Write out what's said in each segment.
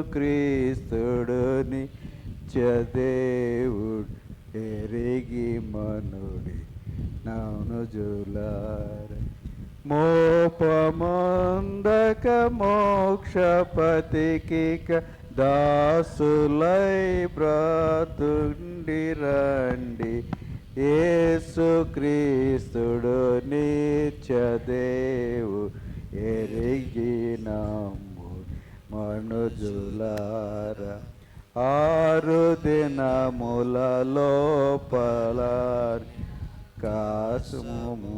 యేసుక్రీస్తుడు నిత్యదేవుడు ఎరిగి మనుడి ననుజులార మోపమందక మోక్షపతికిక దాసులై బ్రాతుండి రండి యేసుక్రీస్తుడు నిత్యదేవు ఎరిగినాము మనుజులార 6 దినముల లోపల కాసుము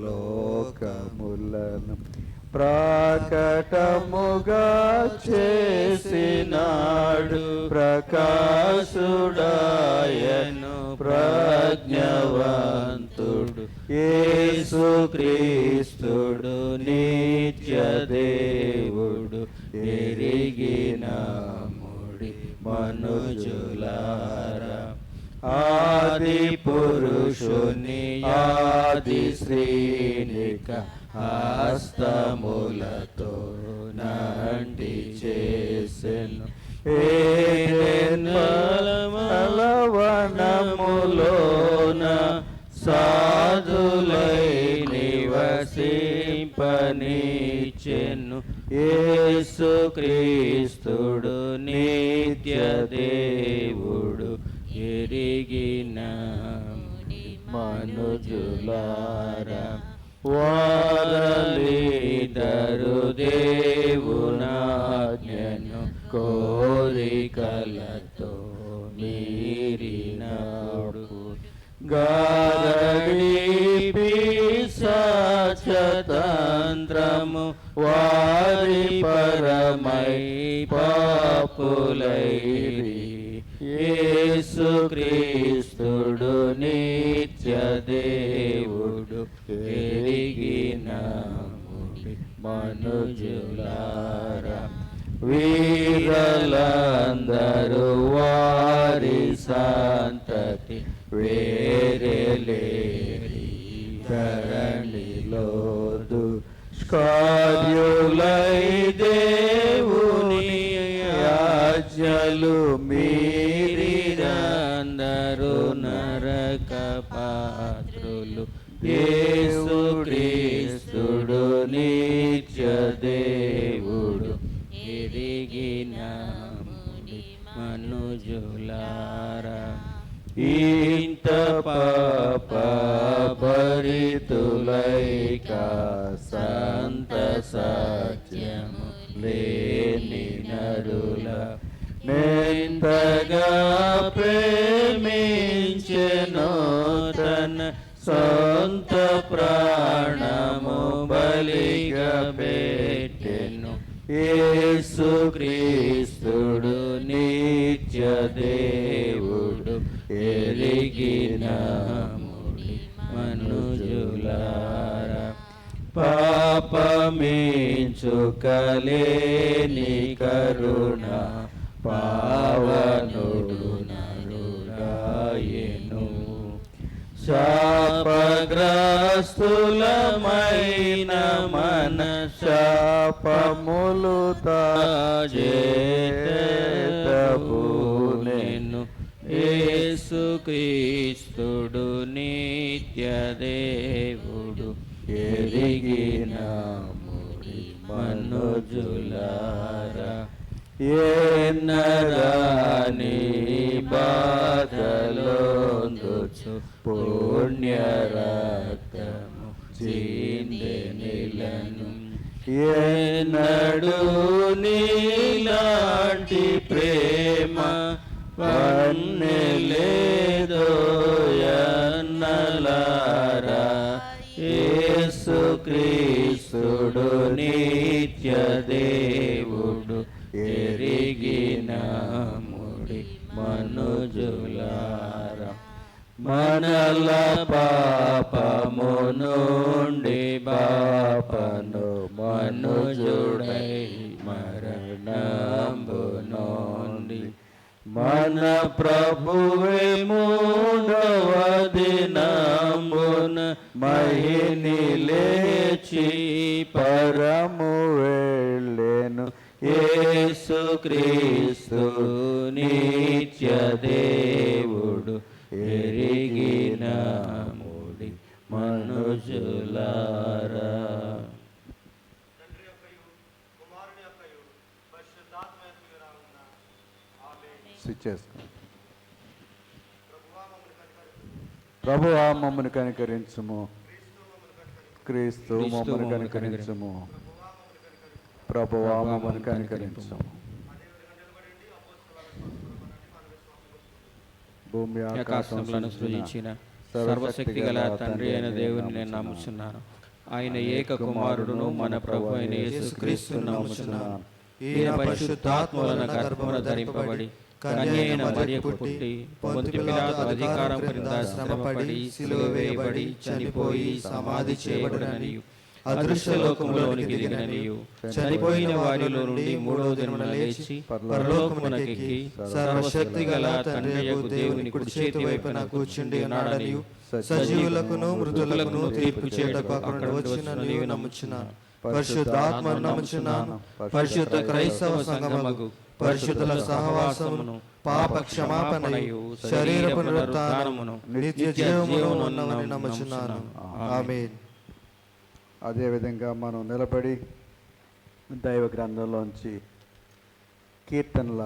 లోకములను ప్రకటముగా చేసినాడు ప్రకాశుడాయను ప్రజ్ఞవంతుడు యేసుక్రీస్తుడు నిత్యదేవుడు ఎరిగినాముడి మనుజులారా ఆది పురుషుని ఆది శ్రీనిక హస్తములతో నాటి చేసెను లవణములోన సాధులై నివసింపనిచ్చెను యేసుక్రీస్తుడు నిత్యదేవుడు ఎరిగిన మనుజులారా వారలిదరు దేవునాజ్ఞను కోరికలతో మీరినాడు గారడి పిశాచతంత్రము వారి పరమై పాపులైరి యేసుక్రీస్తుడు నిత్యదేవుడు ఎరిగినాముడి మనుజులారా వీరలందరూ వారి సంతతి వేరేలేరి ధరణిలో దుష్కార్యులై దేవుని ఆజ్ఞలు మీరిరందరూ నరక పాత్రులు యేసుక్రీస్తుడు నిత్యదేవుడు ఎరిగినాముడి మనుజులారా ఇంత పాప భరితులైక సంత సత్యము లేని నరుల నెంతగా ప్రేమించెనో తన సొంత ప్రాణము బలిగా పెట్టెను యేసుక్రీస్తుడు నిత్యదేవుడు ఎరిగినాముడి మనుజులారా పాపమించుకలేని కరుణ పావనుడు నరుడాయెను శాపగ్రస్తులమైన మన శాపములు తాజేతబూనెను యేసుక్రీస్తుడు నిత్యదేవుడు ఎరిగినాముడి మనుజులారా ఎన్నరాని బాధలోందుచు పుణ్యరక్తము చిందెనిలను ఎన్నడు నీలాంటి ప్రేమ వన్నెలేదోయన్నలారా యేసుక్రీస్తుడు నిత్యదేవుడు ఎరిగినాముడి మనుజులారా మనల పాపము నుండి పాపను మనుజుడై మరణంబు నుండి మన ప్రభువే మూడవ దినమున మహిని లేచి పరము వెళ్ళెను యేసుక్రీస్తు నిత్య దేవుడు ఎరిగిన ముడి మనుషులారా. ప్రభువా మమ్మల్ని కనికరించుము. క్రీస్తు మమ్మల్ని కనికరించుము. ప్రభువా మమ్మల్ని కనికరించుము. భూమి ఆకాశములను సృజించిన సర్వశక్తి గల తండ్రి అయిన దేవుని నేను నమ్ముచున్నాను. ఆయన ఏక కుమారుడును మన ప్రభు అయిన యేసుక్రీస్తును నమ్ముచున్నాను. ఈయన పరిశుద్ధాత్మ వలన గర్భమున ధరింపబడి కన్య అయిన మరియకు పుట్టి పొంతి పిలాతు అధికారం క్రింద శ్రమపడి సిలువ వేయబడి చనిపోయి సమాధి చేయబడిననియు అదృశ్య లోకములోనికి దిగిననియు చనిపోయిన వారిలో నుండి మూడవ దినమున లేచి పరలోకమునకెక్కి సర్వశక్తి గల తండ్రియగు దేవుని కుడి చేతి వైపున కూర్చుండి ఉన్నాడనియు సజీవులకును మృతులకును తీర్పు చేయుటకు అక్కడ వచ్చిననియు నమ్ముచున్నాను. పరిశుద్ధాత్మను నమ్ముచున్నాను. పరిశుద్ధ క్రైస్తవ సంఘముగు పరిశుద్ధుల సహవాసమును పాప క్షమాపణయు శరీర పునరుత్థానమును నిత్య జీవమును నమ్ముచున్నాను. ఆమేన్. అదేవిధంగా మనం నిలబడి దైవ గ్రంథంలోంచి కీర్తనల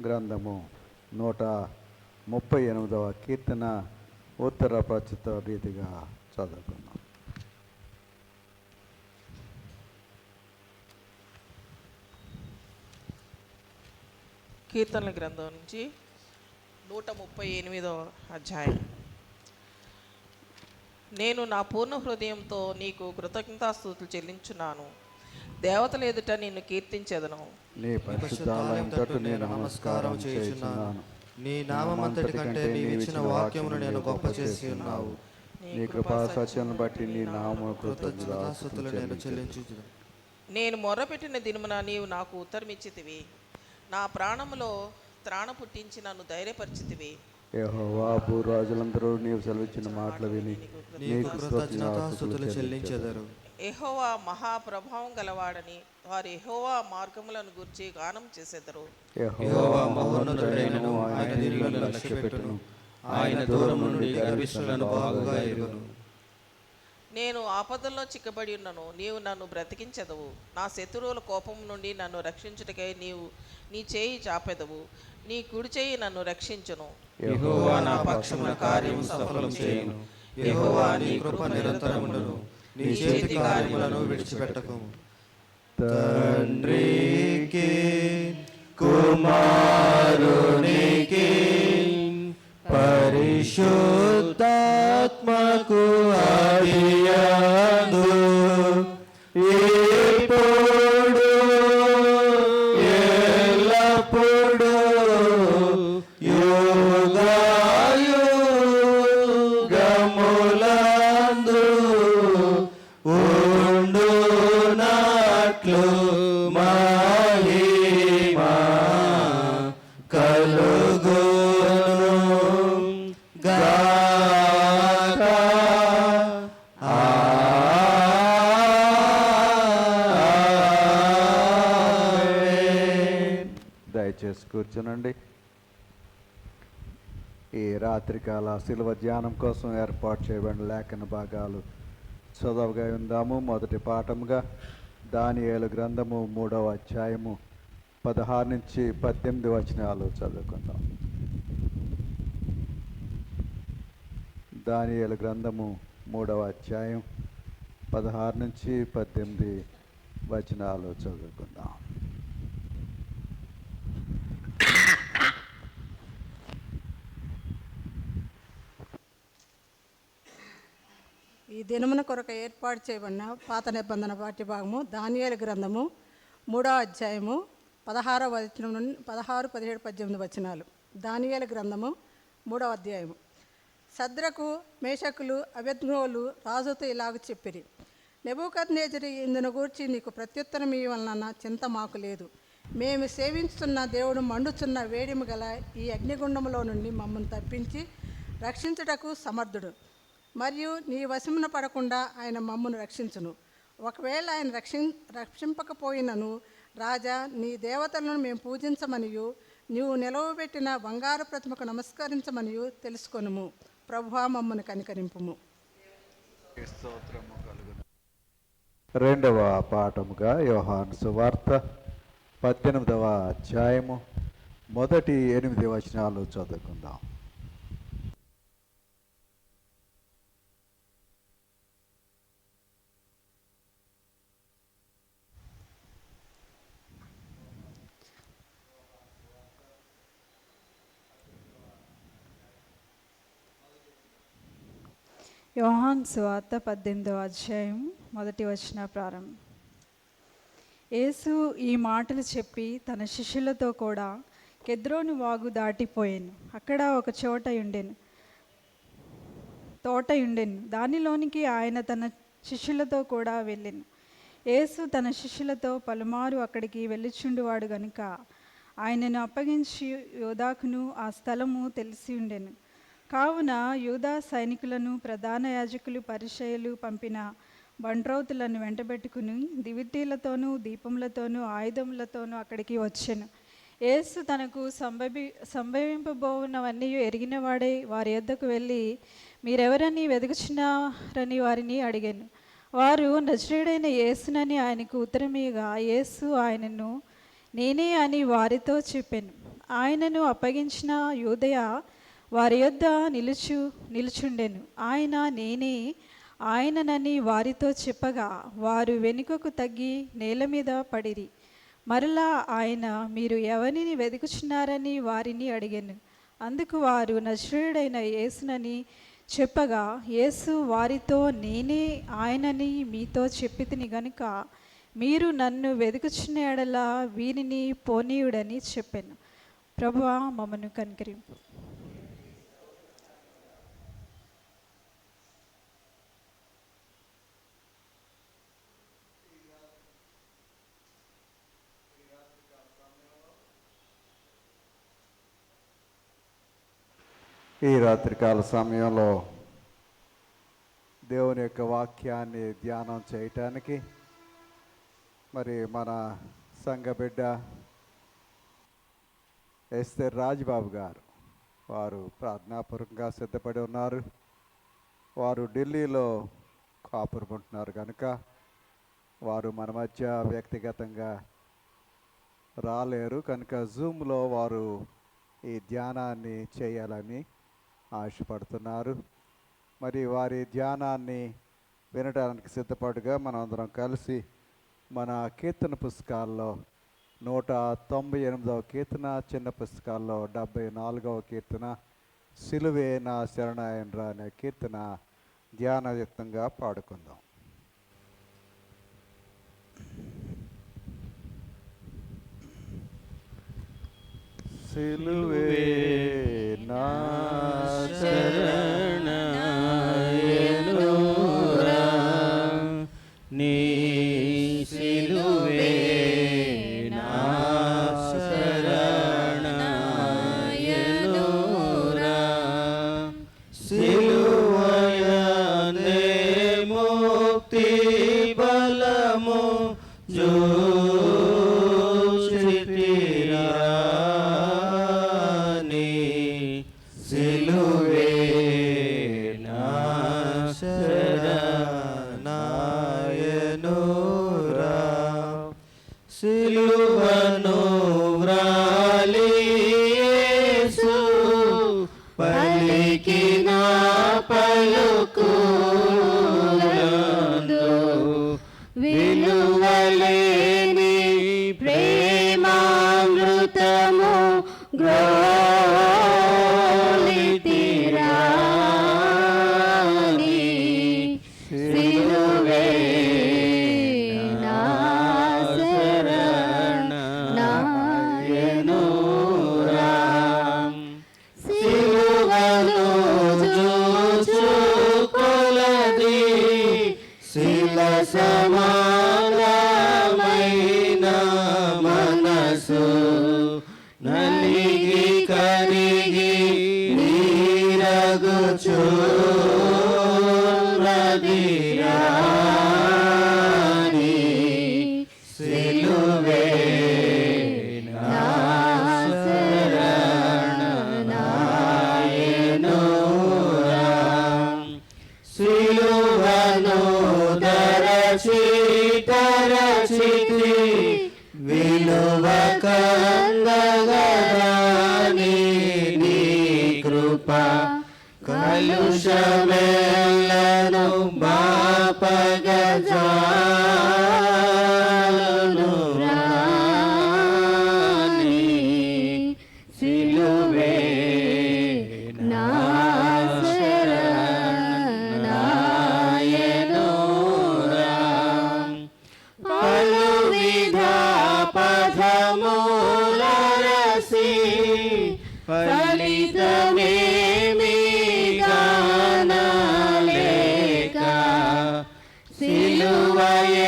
గ్రంథము 138వ కీర్తన ఉత్తర ప్రచుత రీతిగా చదువుకున్నాం. కీర్తనల గ్రంథం నుంచి 138వ అధ్యాయం. నేను నా పూర్ణ హృదయంతో నీకు కృతజ్ఞతాస్తుతులు చెల్లించున్నాను. దేవతల ఎదుట నిన్ను కీర్తించెదను. నీ పరిశుద్ధాలయం తట్టు నేను నమస్కారం చేయుచున్నాను. నీ నామమంతటి కంటే నీవిచ్చిన వాక్యమును నేను గొప్ప చేసి ఉన్నావు. నీ కృపా సత్యాన్ని బట్టి నీ నామమును కృతజ్ఞతాస్తుతులు నేను చెల్లించుచున్నాను. నేను మొర్రపెట్టిన దినమున నీవు నాకు ఉత్తరమిచ్చితివి. నా ప్రాణములో త్రాణ పుట్టించి నన్ను ధైర్యపరిచితివి. యెహోవా భూరాజులందరూ నీవు సెలవిచ్చిన మాటలు విని నీకు కృతజ్ఞతాస్తుతులు చెల్లించెదరు. యెహోవా మహాప్రభావం గలవాడని వారు యెహోవా మార్గములను గూర్చి గానం చేసెదరు. యెహోవా మహోన్నతుడైనను, ఆయన దీనులను లక్ష్యపెట్టును, ఆయన దూరం నుండి గర్విష్ఠులను బాగుగా ఎరుగును. నేను ఆపదల్లో చిక్కబడి ఉన్నను, నీవు నన్ను బ్రతికించెదవు. నా శత్రువుల కోపం నుండి నన్ను రక్షించుటకై నీవు నీ చేయి చాపెదవు. నీ కుడి చేయి నన్ను రక్షించును. యెహోవా నా పక్షమున కార్యము సఫలం చేయును. యెహోవా నీ కృప నిరంతరముండును. నీ చేతి కార్యములను విడిచిపెట్టకుము. తండ్రికి కుమారునికి పరిశుద్ధాత్మకు ఆదియందు ఇప్పుడు ఎల్లప్పుడు యుగాయుగములందు ఉండునట్లు మహిమ కలుగును గాక. ఆమేన్. దయచేసి కూర్చునండి. ఈ రాత్రికాల శిలువ ధ్యానం కోసం ఏర్పాటు చేయబడిన లేఖన భాగాలు చదవగా ఉందాము. మొదటి పాఠముగా దానియేలు గ్రంథము 3వ అధ్యాయము 16 నుంచి 18 వచనాలు చదువుకుందాం. దానియేలు గ్రంథము 3వ అధ్యాయం 16 నుంచి 18 వచనాలు చదువుకుందాం. ఈ దినమున కొరకు ఏర్పాటు చేయబడిన పాత నిబంధన పాఠ్యభాగము దానియేలు గ్రంథము 3వ అధ్యాయము 16వ వచనం నుండి 16, 17, 18 వచనాలు. దానియేలు గ్రంథము 3వ అధ్యాయము. శద్రకు, మేషకులు, అబేద్నెగోలు రాజుతో ఇలాగ చెప్పిరి. నెబూకద్నెజరు ఇందును గూర్చి నీకు ప్రత్యుత్తరం ఇవ్వాలన్న చింత మాకు లేదు. మేము సేవించుతున్న దేవుడు మండుచున్న వేడిమి గల ఈ అగ్నిగుండములో నుండి మమ్మల్ని తప్పించి రక్షించుటకు సమర్థుడు. మరియు నీ వశమున పడకుండా ఆయన మమ్మను రక్షించును. ఒకవేళ ఆయన రక్షింపకపోయినను రాజా, నీ దేవతలను మేము పూజించమనియు నీవు నిలవబెట్టిన బంగారు ప్రతిమకు నమస్కరించమనియు తెలుసుకొనుము. ప్రభువా, మమ్మను కనికరింపుము. రెండవ పాఠముగా యోహాను సువార్త 18వ అధ్యాయము మొదటి 8 వచనాలు చదువుకుందాం. యోహాను సువార్త 18వ అధ్యాయం మొదటి వచన ప్రారంభం. యేసు ఈ మాటలు చెప్పి తన శిష్యులతో కూడా కెద్రోను వాగు దాటిపోయాను. అక్కడ ఒక తోట ఉండెను. దానిలోనికి ఆయన తన శిష్యులతో కూడా వెళ్ళెను. యేసు తన శిష్యులతో పలుమారు అక్కడికి వెళ్ళుచుండువాడు గనుక ఆయనను అప్పగించి యోదాకును ఆ స్థలము తెలిసి ఉండెను. కావున యూదా సైనికులను ప్రధాన యాజకులు పరిసయ్యులు పంపిన బండ్రౌతులను వెంటబెట్టుకుని దివిటీలతోనూ దీపములతోనూ ఆయుధములతోనూ అక్కడికి వచ్చెను. యేసు తనకు సంభవింపబోవునవన్నీ ఎరిగినవాడే వారి యొద్దకు వెళ్ళి, మీరెవరని వెదుకుచున్నారని వారిని అడిగాను. వారు నజరేయుడైన యేసునని ఆయనకు ఉత్తరమిగా, యేసు ఆయనను నేనే అని వారితో చెప్పాను. ఆయనను అప్పగించిన యూదయ వారి యొద్ద నిలుచుండెను. ఆయన నేనే ఆయననని వారితో చెప్పగా వారు వెనుకకు తగ్గి నేల మీద పడిరి. మరలా ఆయన, మీరు ఎవరిని వెదుకుచున్నారని వారిని అడిగాను. అందుకు వారు నజరేయుడైన యేసునని చెప్పగా యేసు వారితో, నేనే ఆయనని మీతో చెప్పితిని గనుక మీరు నన్ను వెదుకుచున్న ఎడల వీరిని పోనీయుడని చెప్పాను. ప్రభువా, మమ్మను కనికరింపు. ఈ రాత్రికాల సమయంలో దేవుని యొక్క వాక్యాన్ని ధ్యానం చేయటానికి మరి మన సంఘ బిడ్డ ఎస్తేర్ రాజ్బాబు గారు వారు ప్రార్థనాపూర్వకంగా సిద్ధపడి ఉన్నారు. వారు ఢిల్లీలో కాపురముంటున్నారు కనుక వారు మన మధ్య వ్యక్తిగతంగా రాలేరు కనుక జూమ్లో వారు ఈ ధ్యానాన్ని చేయాలని ఆశపడుతున్నారు. మరి వారి ధ్యానాన్ని వినడానికి సిద్ధపాటుగా మనం అందరం కలిసి మన కీర్తన పుస్తకాల్లో 198వ కీర్తన, చిన్న పుస్తకాల్లో 74వ కీర్తన, సిలువే నా శరణాయనరా అనే కీర్తన ధ్యానయుక్తంగా పాడుకుందాం. సిలువే నా శరణాయనురా, నీ సిలువే నా శరణాయనురా, సిలువయనే ముక్తి బలము సిలువను వ్రాలి యేసు పలికిన పలుకులందు విలువలేని ప్రేమామృతము గ్రోలితిరా, సిలువే సమానమైన మనసు నలిగి కరిగి నీరగుచున్నదిరా, సిలువే కృప కలుషమెల్లను బాపగజాలును రాని సిలువే నాశరణాయనురా పలువిధ పథములరసి ఫలితమేమి గానలేక సిలువ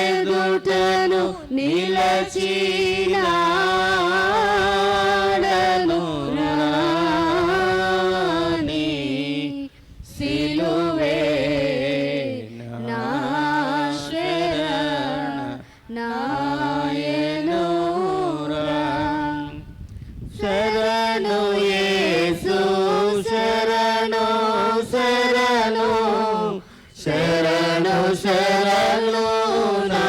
ఎదుటను నిలచినాడను రాని సిలువే నాశరణాయనురా శరణు యేసు శరణు శరణు శరణు శరణు నా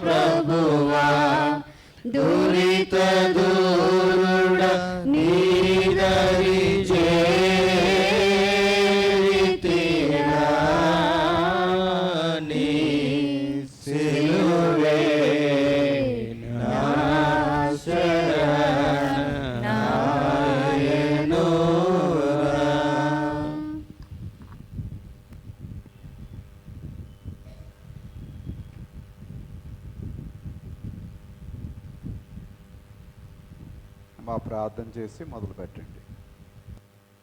ప్రభువా దురిత దూరుడ నీదరి చేరితిరా నీ సిలువే మా ప్రార్థన చేసి మొదలు పెట్టండి.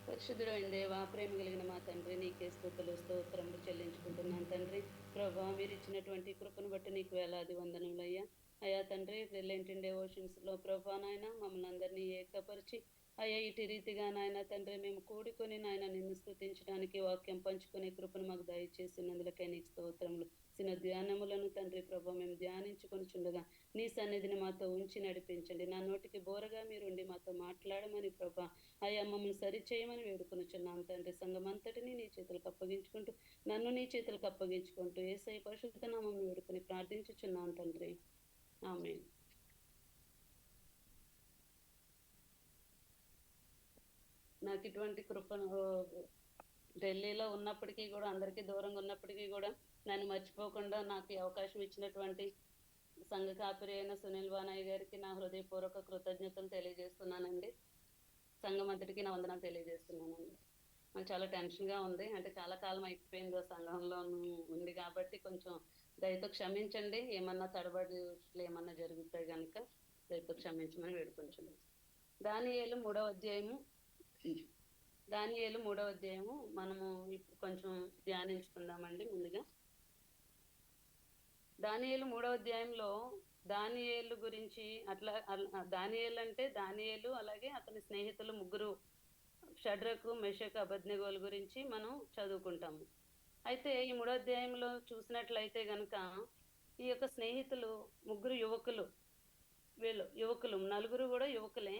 పరిశుద్ధుడైన దేవా, ప్రేమ కలిగిన మా తండ్రి, నీకే స్తుతులు స్తోత్రములు చెల్లించుకుంటున్నాను తండ్రి. ప్రభా, మీరు ఇచ్చినటువంటి కృపను బట్టి నీకు వేలాది వందనములయ్యా. అయ్యా తండ్రి, బ్రిలియంట్ ఇండియా ఓషన్స్లో ప్రభా నాయన మమ్మల్ని అందరినీ ఏకపరిచి అయ్యా ఇటు రీతిగా నాయన తండ్రి మేము కూడుకొని నాయన నిన్ను స్తుతించడానికి వాక్యం పంచుకునే కృపను మాకు దయచేసినందులకై నీకు స్తోత్రములు. చిన్న ధ్యానములను తండ్రి ప్రభా మేము ధ్యానించుకొని చుండగా నీ సన్నిధిని మాతో ఉంచి నడిపించండి. నా నోటికి బోరగా మీరుండి మాతో మాట్లాడమని ప్రభా అయ్యా మమ్మల్ని సరిచేయమని వేడుకొనుచున్నాం తండ్రి. సంఘమంతటిని నీ చేతులకు అప్పగించుకుంటూ నన్ను నీ చేతులకు అప్పగించుకుంటూ యేసయ్య పరిశుద్ధ నామమును వేడుకొని ప్రార్థించుచున్నాం తండ్రి. ఆమేన్. నాకు ఇటువంటి కృపను ఢిల్లీలో ఉన్నప్పటికీ కూడా, అందరికీ దూరంగా ఉన్నప్పటికీ కూడా నన్ను మర్చిపోకుండా నాకు ఈ అవకాశం ఇచ్చినటువంటి సంఘ కాపరి అయిన సునీల్ బానయ్య గారికి నా హృదయపూర్వక కృతజ్ఞతలు తెలియజేస్తున్నానండి. సంఘం అంతటికి నా వందనాలు తెలియజేస్తున్నానండి. నాకు చాలా టెన్షన్గా ఉంది, అంటే చాలా కాలం అయిపోయింది సంఘంలో ఉంది కాబట్టి కొంచెం దయతో క్షమించండి. ఏమన్నా తడబడులు ఏమన్నా జరుగుతాయి కనుక దయతో క్షమించమని వేడుకుంటున్నాను. దానియేలు 3వ అధ్యాయము మనము ఇప్పుడు కొంచెం ధ్యానించుకుందామండి. ముందుగా దానియేలు 3వ అధ్యాయంలో దానియేలు గురించి దానియేలు అంటే దానియేలు అలాగే అతని స్నేహితులు ముగ్గురు షడ్రకు మెషకు అబద్నెగోల గురించి మనం చదువుకుంటాము. అయితే ఈ 3వ అధ్యాయంలో చూసినట్లయితే కనుక ఈ యొక్క స్నేహితులు ముగ్గురు యువకులు, నలుగురు కూడా యువకులే.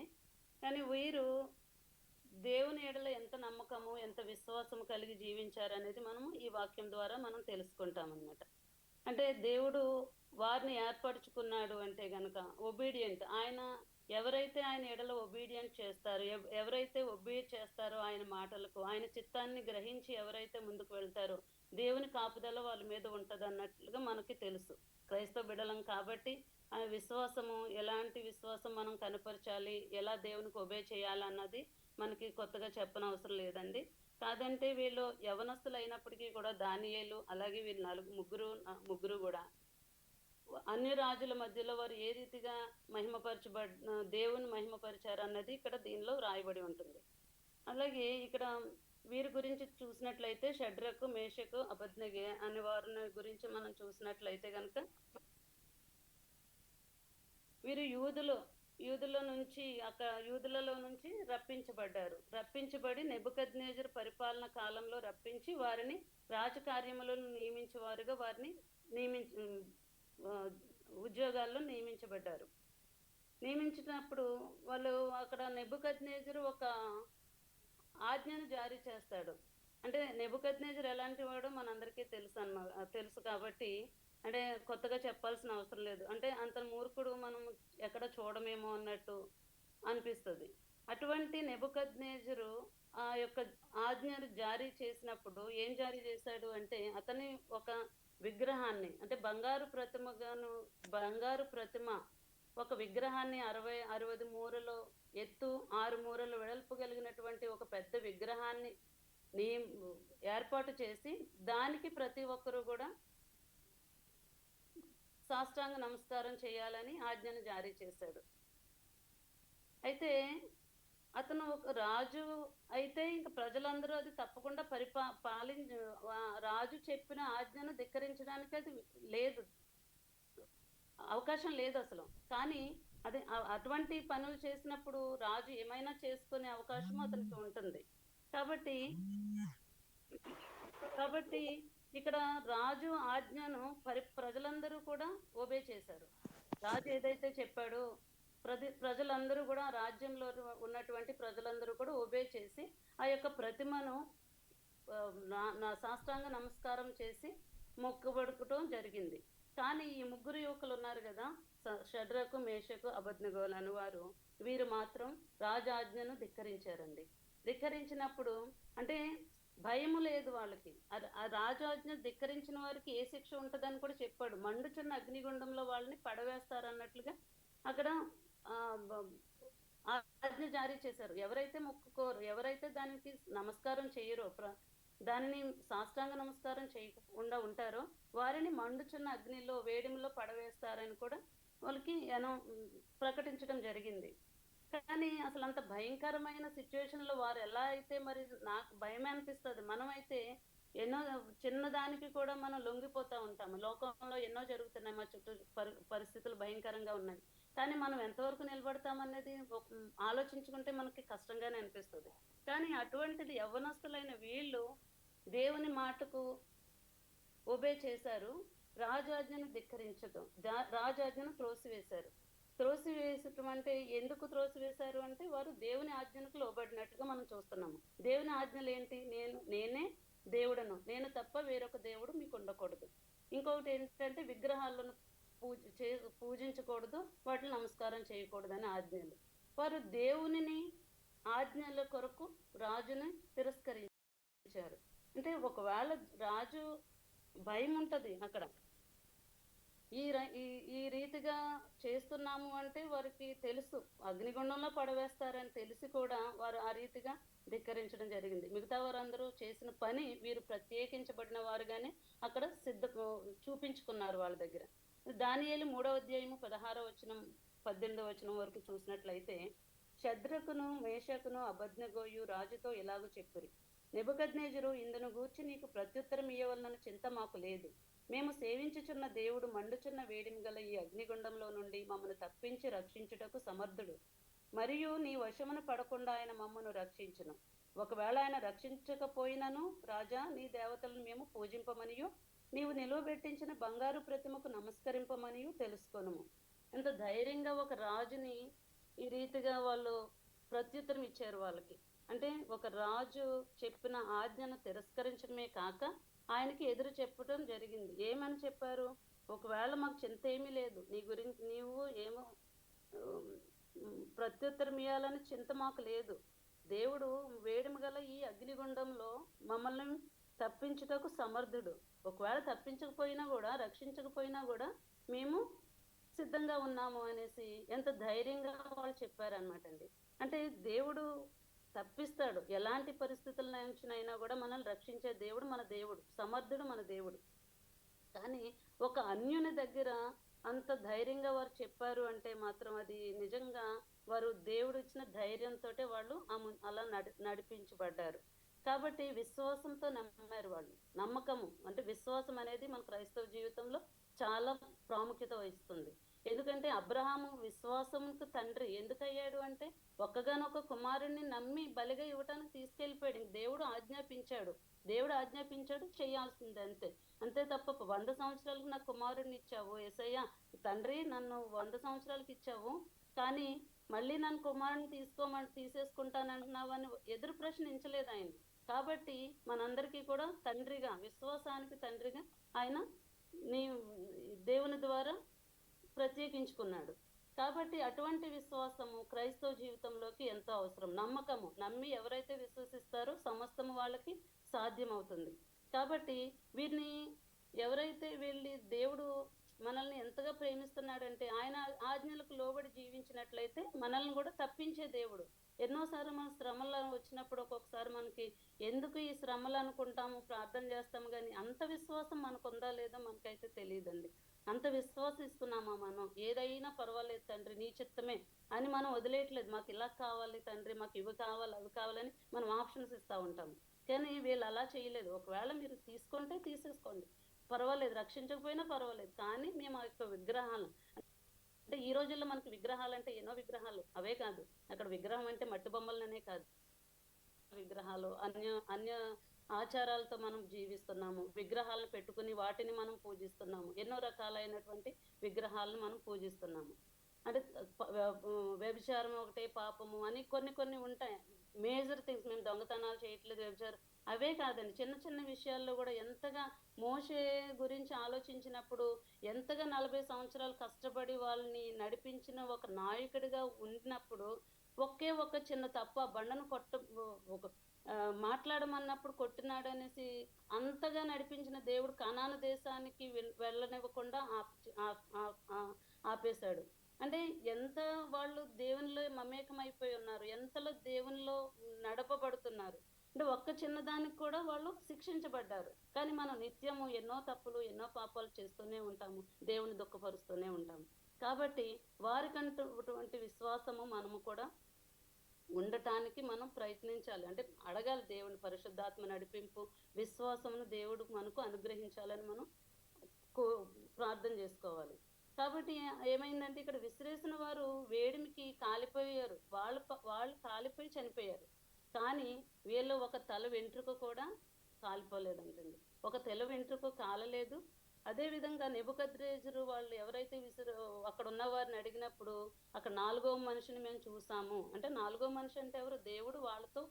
కానీ వీరు దేవుని ఎడల ఎంత నమ్మకము ఎంత విశ్వాసము కలిగి జీవించారనేది మనము ఈ వాక్యం ద్వారా మనం తెలుసుకుంటాం అన్నమాట. అంటే దేవుడు వారిని ఏర్పరచుకున్నాడు అంటే గనక ఒబీడియంట్, ఆయన ఎవరైతే ఆయన ఎడల ఒబీడియంట్ చేస్తారో, ఎవరైతే ఒబీ చేస్తారో ఆయన మాటలకు, ఆయన చిత్తాన్ని గ్రహించి ఎవరైతే ముందుకు వెళ్తారో దేవుని కాపుదల వాళ్ళ మీద ఉంటుంది అన్నట్లుగా మనకి తెలుసు. క్రైస్తవ బిడ్డలం కాబట్టి ఆ విశ్వాసము, ఎలాంటి విశ్వాసం మనం కనపరచాలి, ఎలా దేవునికి ఒబే చేయాలన్నది మనకి కొత్తగా చెప్పనవసరం లేదండి. కాదంటే వీళ్ళు యవనస్తులు అయినప్పటికీ కూడా దానియేలు అలాగే వీళ్ళు ముగ్గురు కూడా అన్ని రాజుల మధ్యలో వారు ఏ రీతిగా దేవుని మహిమపరిచారు అన్నది ఇక్కడ దీనిలో రాయబడి ఉంటుంది. అలాగే ఇక్కడ వీరి గురించి చూసినట్లయితే షడ్రకు మేషకు అబద్నెగో అనే వారిని గురించి మనం చూసినట్లయితే కనుక వీరు యూదులలో నుంచి రప్పించబడి నెబుకద్నెజరు పరిపాలన కాలంలో రప్పించి వారిని రాజకార్యములను నియమించేవారుగా వారిని ఉద్యోగాల్లో నియమించబడ్డారు. నియమించినప్పుడు వాళ్ళు అక్కడ నెబుకద్నెజరు ఒక ఆజ్ఞను జారీ చేస్తాడు. అంటే నెబుకద్నెజరు ఎలాంటి వాడో మనందరికీ తెలుసు కాబట్టి అంటే కొత్తగా చెప్పాల్సిన అవసరం లేదు. అంటే అంత మూర్ఖుడు మనం ఎక్కడ చూడమేమో అన్నట్టు అనిపిస్తుంది. అటువంటి నెబుకద్నెజరు ఆ యొక్క ఆజ్ఞను జారీ చేసినప్పుడు ఏం జారీ చేశాడు అంటే, అతని ఒక విగ్రహాన్ని, అంటే బంగారు ప్రతిమ ఒక విగ్రహాన్ని 60 మూరలు ఎత్తు 6 మూరలు వెడల్పు కలిగినటువంటి ఒక పెద్ద విగ్రహాన్ని నీ ఏర్పాటు చేసి దానికి ప్రతి ఒక్కరూ కూడా సాష్టాంగ నమస్కారం చేయాలని ఆజ్ఞను జారీ చేశాడు. అయితే అతను ఒక రాజు అయితే ఇంక ప్రజలందరూ అది తప్పకుండా రాజు చెప్పిన ఆజ్ఞను ధిక్కరించడానికి అది లేదు, అవకాశం లేదు అసలు. కానీ అది అటువంటి పనులు చేసినప్పుడు రాజు ఏమైనా చేసుకునే అవకాశం అతనికి ఉంటుంది. కాబట్టి ఇక్కడ రాజు ఆజ్ఞను ప్రజలందరూ కూడా ఓబే చేశారు. రాజు ఏదైతే చెప్పాడో ప్రజలందరూ కూడా, రాజ్యంలో ఉన్నటువంటి ప్రజలందరూ కూడా ఓబే చేసి ఆ యొక్క ప్రతిమను నా సాష్టాంగ నమస్కారం చేసి మొక్కుబడుకోవటం జరిగింది. కానీ ఈ ముగ్గురు యువకులు ఉన్నారు కదా, షడ్రకు మేషకు అబేద్నెగోలు అని వారు, వీరు మాత్రం రాజాజ్ఞను ధిక్కరించారండి. ధిక్కరించినప్పుడు అంటే భయము లేదు వాళ్ళకి. ఆ రాజాజ్ఞ ధిక్కరించిన వారికి ఏ శిక్ష ఉంటుందని కూడా చెప్పాడు. మండుచున్న అగ్నిగుండంలో వాళ్ళని పడవేస్తారన్నట్లుగా అక్కడ ఆజ్ఞ జారీ చేశారు. ఎవరైతే మొక్కుకోరు, ఎవరైతే దానికి నమస్కారం చేయరో, దానిని సాష్టాంగ నమస్కారం చేయకుండా ఉంటారో వారిని మండుచున్న అగ్నిలో వేడిమిలో పడవేస్తారని కూడా వాళ్ళకి ప్రకటించడం జరిగింది. కానీ అసలు అంత భయంకరమైన సిచ్యువేషన్లో వారు ఎలా అయితే, మరి నాకు భయమే అనిపిస్తుంది. మనమైతే ఎన్నో చిన్నదానికి కూడా మనం లొంగిపోతూ ఉంటాము. లోకంలో ఎన్నో జరుగుతున్నాయి, మా చుట్టూ పరిస్థితులు భయంకరంగా ఉన్నాయి. కానీ మనం ఎంతవరకు నిలబడతామనేది ఆలోచించుకుంటే మనకి కష్టంగానే అనిపిస్తుంది. కానీ అటువంటిది యవ్వనస్తులైన వీళ్ళు దేవుని మాటకు ఒబే చేశారు. రాజాజ్ఞను ధిక్కరించడం, రాజాజ్ఞను త్రోసివేశారు. త్రోసివేసటం అంటే ఎందుకు త్రోసివేశారు అంటే, వారు దేవుని ఆజ్ఞలకు లోబడినట్టుగా మనం చూస్తున్నాము. దేవుని ఆజ్ఞలు ఏంటి? నేనే దేవుడను, నేను తప్ప వేరొక దేవుడు మీకు ఉండకూడదు. ఇంకొకటి ఏంటంటే విగ్రహాలను పూజించకూడదు, వాటిని నమస్కారం చేయకూడదు అని ఆజ్ఞలు. వారు దేవునిని ఆజ్ఞల కొరకు రాజుని తిరస్కరించారు. అంటే ఒకవేళ రాజు భయం ఉంటుంది అక్కడ, ఈ రీతిగా చేస్తున్నాము అంటే వారికి తెలుసు అగ్నిగుండంలో పడవేస్తారని తెలిసి కూడా వారు ఆ రీతిగా ధిక్కరించడం జరిగింది. మిగతా వారందరూ చేసిన పని వీరు ప్రత్యేకించబడిన వారుగానే అక్కడ చూపించుకున్నారు వాళ్ళ దగ్గర. దానియేలు 3వ అధ్యాయము 16వ వచనం 18వ వచనం వరకు చూసినట్లయితే, షద్రకును మేషకును అబేద్నెగోయు రాజుతో ఇలాగూ చెప్పిరి, నెబుకద్నెజరు ఇందును గూర్చి నీకు ప్రత్యుత్తరం ఇయ్యవలనని చింత మాకు లేదు. మేము సేవించుచున్న దేవుడు మండుచున్న వేడిమి గల ఈ అగ్నిగుండంలో నుండి మమ్మను తప్పించి రక్షించుటకు సమర్థుడు. మరియు నీ వశమును పడకుండా ఆయన మమ్మను రక్షించును. ఒకవేళ ఆయన రక్షించకపోయినను రాజా, నీ దేవతలను మేము పూజింపమనియు నీవు నిలువబెట్టించిన బంగారు ప్రతిమకు నమస్కరింపమనియు తెలుసుకొనుము. ఎంత ధైర్యంగా ఒక రాజుని ఈ రీతిగా వాళ్ళు ప్రత్యుత్తరం ఇచ్చారు వాళ్ళకి. అంటే ఒక రాజు చెప్పిన ఆజ్ఞను తిరస్కరించడమే కాక ఆయనకి ఎదురు చెప్పడం జరిగింది. ఏమని చెప్పారు? ఒకవేళ మాకు చింత ఏమీ లేదు, నీ గురించి నీవు ఏమో ప్రత్యుత్తరం ఇవ్వాలని చింత మాకు లేదు. దేవుడు వేడిమి గల ఈ అగ్నిగుండంలో మమ్మల్ని తప్పించుటకు సమర్థుడు. ఒకవేళ తప్పించకపోయినా కూడా, రక్షించకపోయినా కూడా మేము సిద్ధంగా ఉన్నాము అనేసి ఎంత ధైర్యంగా వాళ్ళు చెప్పారనమాట అండి. అంటే దేవుడు తప్పిస్తాడు, ఎలాంటి పరిస్థితుల నుంచినైనా కూడా మనల్ని రక్షించే దేవుడు మన దేవుడు, సమర్థుడు మన దేవుడు. కానీ ఒక అన్యుని దగ్గర అంత ధైర్యంగా వారు చెప్పారు అంటే మాత్రం అది నిజంగా వారు దేవుడు ఇచ్చిన ధైర్యంతో వాళ్ళు అలా నడిపించబడ్డారు. కాబట్టి విశ్వాసంతో నమ్మారు వాళ్ళు. నమ్మకము అంటే విశ్వాసం అనేది మన క్రైస్తవ జీవితంలో చాలా ప్రాముఖ్యత వహిస్తుంది. ఎందుకంటే అబ్రహాము విశ్వాసంకు తండ్రి ఎందుకయ్యాడు అంటే, ఒక్కగానొక్క కుమారుణ్ణి నమ్మి బలిగా ఇవ్వటానికి తీసుకెళ్ళిపోయాడు. దేవుడు ఆజ్ఞాపించాడు, చేయాల్సింది అంతే. అంతే తప్ప 100 సంవత్సరాలకు నాకు కుమారుడిని ఇచ్చావు యేసయ్య, తండ్రి నన్ను 100 సంవత్సరాలకు ఇచ్చావు, కానీ మళ్ళీ నన్ను కుమారుని తీసేసుకుంటానంటున్నావు అని ఎదురు ప్రశ్నించలేదు ఆయన. కాబట్టి మనందరికీ కూడా తండ్రిగా, విశ్వాసానికి తండ్రిగా ఆయన దేవుని ద్వారా ప్రత్యేకించుకున్నాడు. కాబట్టి అటువంటి విశ్వాసము క్రైస్తవ జీవితంలోకి ఎంతో అవసరం. నమ్మకము, నమ్మి ఎవరైతే విశ్వసిస్తారో సమస్తము వాళ్ళకి సాధ్యమవుతుంది. కాబట్టి వీరిని ఎవరైతే వీళ్ళని దేవుడు మనల్ని ఎంతగా ప్రేమిస్తున్నాడంటే ఆయన ఆజ్ఞలకు లోబడి జీవించినట్లయితే మనల్ని కూడా తప్పించే దేవుడు. ఎన్నోసార్లు మన శ్రమలు వచ్చినప్పుడు ఒక్కొక్కసారి మనకి ఎందుకు ఈ శ్రమలు అనుకుంటాము, ప్రార్థన చేస్తాము, కానీ అంత విశ్వాసం మనకు ఉందా లేదా మనకైతే తెలియదండి. అంత విశ్వాసిస్తున్నామా మనం? ఏదైనా పర్వాలేదు తండ్రి, నీ చిత్తమే అని మనం వదిలేయట్లేదు. మాకు ఇలా కావాలి తండ్రి, మాకు ఇవి కావాలి అవి కావాలని మనం ఆప్షన్స్ ఇస్తూ ఉంటాము. కానీ వీళ్ళు అలా చేయలేదు. ఒకవేళ మీరు తీసుకుంటే తీసేసుకోండి, పర్వాలేదు, రక్షించకపోయినా పర్వాలేదు, కానీ మేము ఆ యొక్క విగ్రహాలు అంటే ఈ రోజుల్లో మనకి విగ్రహాలు అంటే ఎన్నో విగ్రహాలు, అవే కాదు, అక్కడ విగ్రహం అంటే మట్టి బొమ్మలనే కాదు, విగ్రహాలు అన్య అన్య ఆచారాలతో మనం జీవిస్తున్నాము. విగ్రహాలను పెట్టుకుని వాటిని మనం పూజిస్తున్నాము. ఎన్నో రకాలైనటువంటి విగ్రహాలను మనం పూజిస్తున్నాము. అంటే వ్యభిచారం ఒకటే పాపము అని కొన్ని కొన్ని ఉంటాయి, మేజర్ థింగ్స్. మేము దొంగతనాలు చేయట్లేదు, వ్యభిచారం అవే కాదండి, చిన్న చిన్న విషయాల్లో కూడా ఎంతగా మోషే గురించి ఆలోచించినప్పుడు ఎంతగా 40 సంవత్సరాలు కష్టపడి వాళ్ళని నడిపించిన ఒక నాయకుడిగా ఉన్నప్పుడు ఒకే ఒక చిన్న తప్పు, ఆ బండను ఒక మాట్లాడమన్నప్పుడు కొట్టినాడు అనేసి అంతగా నడిపించిన దేవుడు కనాను దేశానికి వెళ్ళనివ్వకుండా ఆపేశాడు. అంటే ఎంత వాళ్ళు దేవునిలో మమేకమైపోయి ఉన్నారు, ఎంతలో దేవునిలో నడపబడుతున్నారు. అంటే ఒక్క చిన్నదానికి కూడా వాళ్ళు శిక్షించబడ్డారు. కానీ మనం నిత్యము ఎన్నో తప్పులు ఎన్నో పాపాలు చేస్తూనే ఉంటాము, దేవుని దుఃఖపరుస్తూనే ఉంటాము. కాబట్టి వారికంటున్నటువంటి విశ్వాసము మనము కూడా ఉండటానికి మనం ప్రయత్నించాలి. అంటే అడగాలి దేవుని పరిశుద్ధాత్మ నడిపింపు, విశ్వాసమును దేవుడు మనకు అనుగ్రహించాలని మనం ప్రార్థన చేసుకోవాలి. కాబట్టి ఏమైందంటే ఇక్కడ విసిరేసిన వారు వేడిమికి కాలిపోయారు, వాళ్ళు కాలిపోయి చనిపోయారు. కానీ వీళ్ళు ఒక తల వెంట్రుక కూడా కాలిపోలేదంటండి, ఒక తల వెంట్రుక కాలలేదు. అదేవిధంగా నెబుకద్రెజరు వాళ్ళు ఎవరైతే అక్కడ ఉన్న వారిని అడిగినప్పుడు అక్కడ 4వ మనిషిని మేము చూసాము అంటే, 4వ మనిషి అంటే ఎవరు? దేవుడు వాళ్ళతో,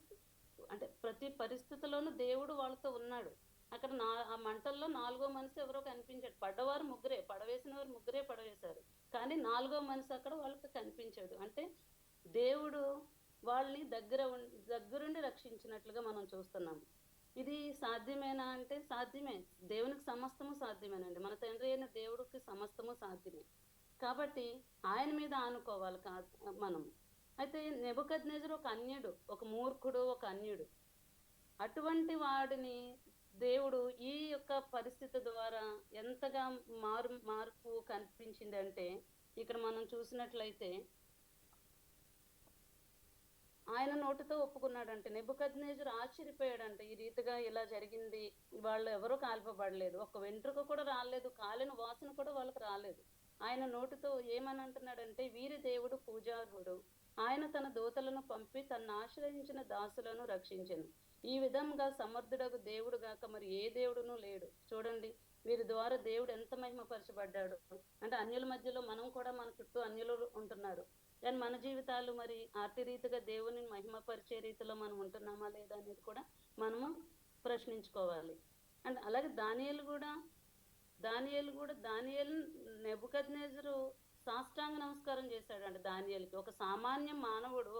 అంటే ప్రతి పరిస్థితిలోనూ దేవుడు వాళ్ళతో ఉన్నాడు. అక్కడ ఆ మంటల్లో 4వ మనిషి ఎవరో కనిపించాడు. పడ్డవారు ముగ్గురే, పడవేసిన వారు ముగ్గురే పడవేశారు, కానీ 4వ మనిషి అక్కడ వాళ్ళకి కనిపించాడు. అంటే దేవుడు వాళ్ళని దగ్గరుండి రక్షించినట్లుగా మనం చూస్తున్నాము. ఇది సాధ్యమేనా అంటే సాధ్యమే, దేవునికి సమస్తము సాధ్యమేనండి. మన తండ్రి అయిన దేవుడికి సమస్తము సాధ్యమే. కాబట్టి ఆయన మీద ఆనుకోవాలి మనము. అయితే నెబుకద్నెజరు ఒక అన్యుడు, ఒక మూర్ఖుడు, ఒక అన్యుడు. అటువంటి వాడిని దేవుడు ఈ యొక్క పరిస్థితి ద్వారా ఎంతగా మార్పు కనిపించిందంటే, ఇక్కడ మనం చూసినట్లయితే ఆయన నోటితో ఒప్పుకున్నాడంటే. నెబుకద్నెజరు ఆశ్చర్యపోయాడంట, ఈ రీతిగా ఇలా జరిగింది, వాళ్ళు ఎవరూ కాల్పబడలేదు, ఒక వెంట్రుక కూడా రాలేదు, కాలిన వాసన కూడా వాళ్ళకి రాలేదు. ఆయన నోటితో ఏమని అంటున్నాడంటే, వీరి దేవుడు పూజార్హుడు, ఆయన తన దూతలను పంపి తనను ఆశ్రయించిన దాసులను రక్షించెను. ఈ విధంగా సమర్థుడకు దేవుడు గాక మరి ఏ దేవుడునూ లేడు. చూడండి, వీరి ద్వారా దేవుడు ఎంత మహిమపరచబడ్డాడు. అంటే అన్యుల మధ్యలో మనం కూడా, మన చుట్టూ అన్యులు ఉంటున్నారు, కానీ మన జీవితాలు మరి ఆర్తి రీతిగా దేవుని మహిమపరిచే రీతిలో మనం ఉంటున్నామా లేదా అనేది కూడా మనము ప్రశ్నించుకోవాలి. అండ్ అలాగే దానియేలు నెబుకద్నెజరు సాష్టాంగ నమస్కారం చేశాడు. అంటే దానియేలుకి, ఒక సామాన్య మానవుడు,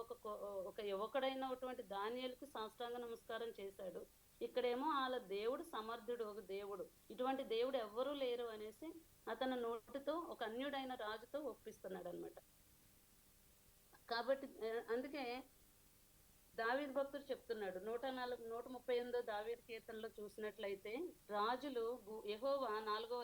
ఒక యువకుడైనటువంటి దానియేలుకి సాష్టాంగ నమస్కారం చేశాడు. ఇక్కడేమో వాళ్ళ దేవుడు సమర్థుడు, ఒక దేవుడు, ఇటువంటి దేవుడు ఎవ్వరూ లేరు అనేసి అతని నోటితో ఒక అన్యుడైన రాజుతో ఒప్పిస్తున్నాడు అనమాట. కాబట్టి అందుకే దావీదు భక్తుడు చెప్తున్నాడు, 138 దావీదు కీర్తనలో చూసినట్లయితే, రాజులు యెహోవా 4వ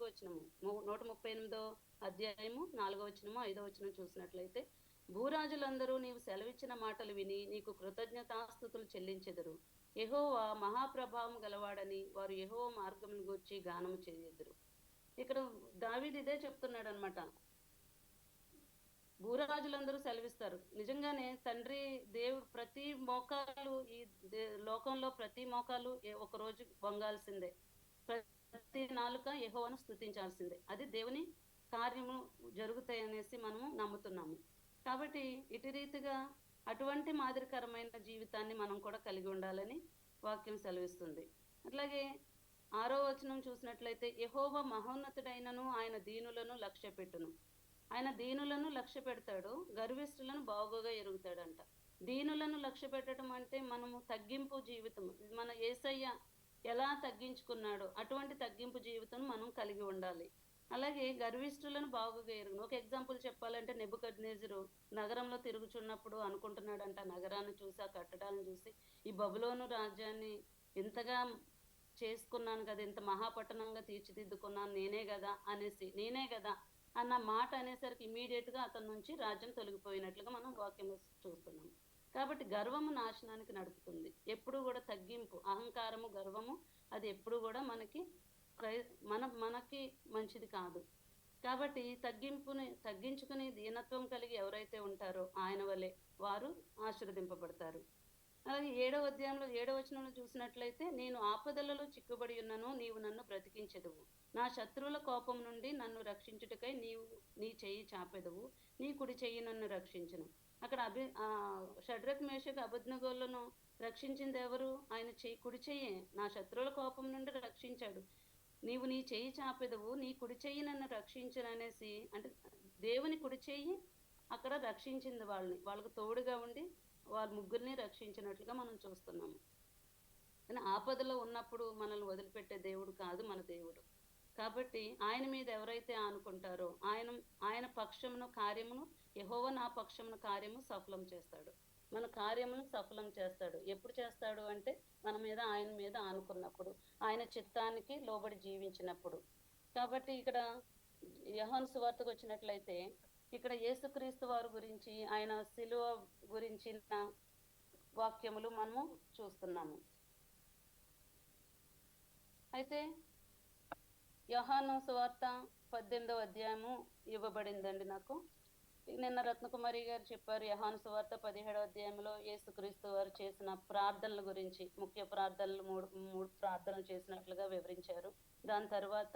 వచనము, 138 అధ్యాయము 4వ వచనము 5వ వచనం చూసినట్లయితే, భూరాజులందరూ నీవు సెలవిచ్చిన మాటలు విని నీకు కృతజ్ఞతాస్తుతులు చెల్లించెదరు. యెహోవా మహాప్రభావం గలవాడని వారు యెహోవా మార్గమును గూర్చి గానము చేయుదురు. ఇక్కడ దావీదు ఇదే చెప్తున్నాడు అనమాట. భూరాజులందరూ సెలవిస్తారు. నిజంగానే తండ్రి దేవుడు ప్రతి మోకాలు, ఈ లోకంలో ప్రతి మోకాలు ఒకరోజు వంగాల్సిందే, ప్రతి నాలుక యెహోవాను స్తుతించాల్సిందే. అది దేవుని కార్యము జరుగుతాయనేసి మనము నమ్ముతున్నాము. కాబట్టి ఇటు రీతిగా అటువంటి మాదిరికరమైన జీవితాన్ని మనం కూడా కలిగి ఉండాలని వాక్యం సెలవిస్తుంది. అట్లాగే 6వ వచనం చూసినట్లయితే, యెహోవా మహోన్నతుడైనను ఆయన దీనులను లక్ష్యపెట్టును. ఆయన దీనులను లక్ష్య పెడతాడు, గర్విష్ఠులను బాగుగా ఎరుగుతాడంట. దీనులను లక్ష్య పెట్టడం అంటే మనము తగ్గింపు జీవితం, మన యేసయ్య ఎలా తగ్గించుకున్నాడో అటువంటి తగ్గింపు జీవితం మనం కలిగి ఉండాలి. అలాగే గర్విష్ఠులను బాగుగా ఎరుగును. ఒక ఎగ్జాంపుల్ చెప్పాలంటే, నెబుకద్నెజరు నగరంలో తిరుగుచున్నప్పుడు అనుకుంటున్నాడంట, నగరాన్ని చూసి ఆ కట్టడాలను చూసి, ఈ బబులోను రాజ్యాన్ని ఇంతగా చేసుకున్నాను కదా, ఇంత మహాపట్టణంగా తీర్చిదిద్దుకున్నాను నేనే కదా అనేసి, నేనే కదా అన్న మాట అనేసరికి ఇమీడియట్గా అతని నుంచి రాజ్యం తొలగిపోయినట్లుగా మనం వాక్యంలో చూస్తున్నాం. కాబట్టి గర్వము నాశనానికి నడుపుతుంది. ఎప్పుడు కూడా తగ్గింపు, అహంకారము, గర్వము అది ఎప్పుడు కూడా మనకి మనకి మంచిది కాదు. కాబట్టి తగ్గించుకుని దీనత్వం కలిగి ఎవరైతే ఉంటారో ఆయన వలె వారు ఆశీర్వదింపబడతారు. అలాగే 7వ అధ్యాయంలో 7వ వచనంలో చూసినట్లయితే, నేను ఆపదలలో చిక్కుబడి ఉన్నను, నీవు నన్ను బ్రతికించెదవు. నా శత్రువుల కోపం నుండి నన్ను రక్షించుటకై నీవు నీ చెయ్యి చాపెదవు, నీ కుడి చెయ్యి నన్ను రక్షించును. అక్కడ షడ్రక్ మేషక్ అబేద్నెగోలను రక్షించింది ఎవరు? ఆయన కుడి చెయ్యే. నా శత్రువుల కోపం నుండి రక్షించాడు. నీవు నీ చెయ్యి చాపెదవు, నీ కుడి చెయ్యి నన్ను రక్షించును అనేసి, అంటే దేవుని కుడి చెయ్యి అక్కడ రక్షించింది వాళ్ళకు తోడుగా ఉండి వాళ్ళ ముగ్గురిని రక్షించినట్లుగా మనం చూస్తున్నాము. కానీ ఆపదలో ఉన్నప్పుడు మనల్ని వదిలిపెట్టే దేవుడు కాదు మన దేవుడు. కాబట్టి ఆయన మీద ఎవరైతే ఆనుకుంటారో ఆయన పక్షమును కార్యమును, యెహోవా నా పక్షమును కార్యము సఫలం చేస్తాడు. మన కార్యమును సఫలం చేస్తాడు. ఎప్పుడు చేస్తాడు అంటే, ఆయన మీద ఆనుకున్నప్పుడు, ఆయన చిత్తానికి లోబడి జీవించినప్పుడు. కాబట్టి ఇక్కడ యోహాను సువార్తకు వచ్చినట్లయితే, ఇక్కడ యేసుక్రీస్తు వారి గురించి, ఆయన శిలువ గురించిన వాక్యములు మనము చూస్తున్నాము. అయితే యోహాను సువార్త 18వ అధ్యాయము ఇవ్వబడిందండి నాకు. నిన్న రత్నకుమారి గారు చెప్పారు, యోహాను సువార్త 17వ అధ్యాయంలో యేసుక్రీస్తు వారు చేసిన ప్రార్థనల గురించి, ముఖ్య ప్రార్థనలు మూడు ప్రార్థనలు చేసినట్లుగా వివరించారు. దాని తర్వాత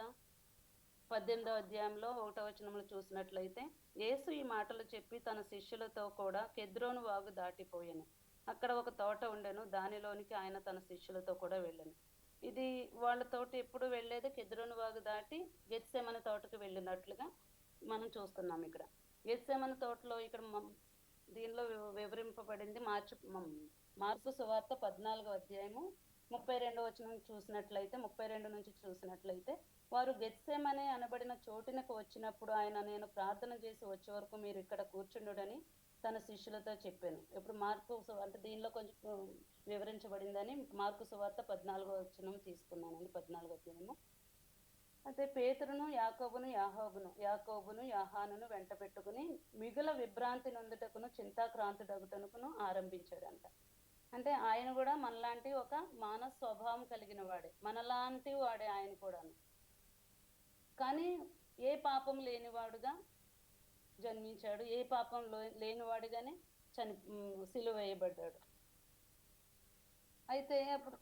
18వ అధ్యాయంలో 1వ వచనంలో చూసినట్లయితే, యేసు ఈ మాటలు చెప్పి తన శిష్యులతో కూడా కెద్రోను వాగు దాటిపోయాను. అక్కడ ఒక తోట ఉండెను, దానిలోనికి ఆయన తన శిష్యులతో కూడా వెళ్ళాను. ఇది వాళ్ళతోటి ఎప్పుడు వెళ్ళేది కెద్రోను వాగు దాటి గెత్సేమనే తోటకు వెళ్ళినట్లుగా మనం చూస్తున్నాం. ఇక్కడ గెత్సేమనే తోటలో ఇక్కడ దీనిలో వివరింపబడింది మార్కు సువార్త 14వ అధ్యాయము 32వ వచనం చూసినట్లయితే, 32 నుంచి చూసినట్లయితే, వారు గెత్సేమనే అనబడిన చోటునకు వచ్చినప్పుడు ఆయన, నేను ప్రార్థన చేసి వచ్చే వరకు మీరు ఇక్కడ కూర్చుండుడని తన శిష్యులతో చెప్పాను. ఇప్పుడు అంటే దీనిలో కొంచెం వివరించబడిందని మార్కు సువార్త 14వ వచనం తీసుకున్నానండి, 14వ అధ్యాయము. అయితే పేతురును యాకోబును యోహానును వెంట పెట్టుకుని మిగుల విభ్రాంతి నొందుటకును చింతాక్రాంతుడగుటకును ఆరంభించాడంట. అంటే ఆయన కూడా మనలాంటి ఒక మానవ స్వభావం కలిగిన వాడే, మనలాంటి వాడే ఆయన కూడాను. కానీ ఏ పాపం లేనివాడుగా జన్మించాడు, ఏ పాపం లేనివాడుగానే సిలువ వేయబడ్డాడు. అయితే అప్పుడు